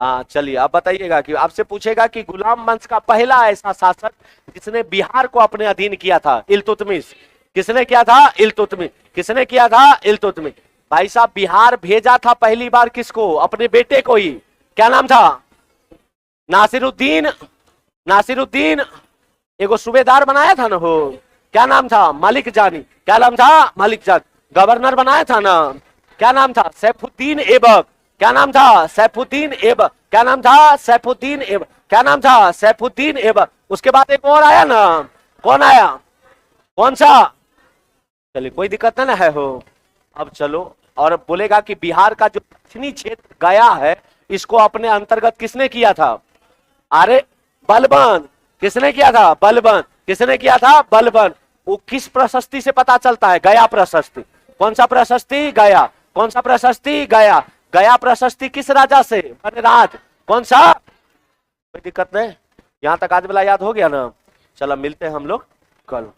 हाँ चलिए आप बताइएगा कि आपसे पूछेगा कि गुलाम वंश का पहला ऐसा शासक जिसने बिहार को अपने अधीन किया था, इल्तुतमिश। किसने किया था? इल्तुतमिश। किसने किया था? इल्तुतमिश। भाई साहब बिहार भेजा था पहली बार किसको? अपने बेटे को ही। क्या नाम था? नासिरुद्दीन। नासिरुद्दीन। एगो सूबेदार बनाया था ना हो, क्या नाम था? मलिक जानी। क्या नाम था? मलिक जानी। गवर्नर बनाया था ना, क्या नाम था? सैफुद्दीन ऐबक। क्या नाम था? सैफुद्दीन ऐबक। क्या नाम था? सैफुद्दीन ऐबक। क्या नाम था? सैफुद्दीन ऐबक। उसके बाद एक और आया ना, कौन आया? कौन सा? चलिए कोई दिक्कत ना है हो। अब चलो, और बोलेगा कि बिहार का जो दक्षिणी क्षेत्र गया है, इसको अपने अंतर्गत किसने किया था? अरे बलबन। किसने किया था? बलबन। किसने किया था? बलबन। वो किस प्रशस्ति से पता चलता है? गया प्रशस्ति। कौन सा प्रशस्ति? गया। कौन सा प्रशस्ति? गया। गया प्रशस्ति किस राजा से? वनराज। कौन सा? कोई दिक्कत नहीं, यहां तक आज वाला याद हो गया ना। चलो मिलते हैं हम लोग कल।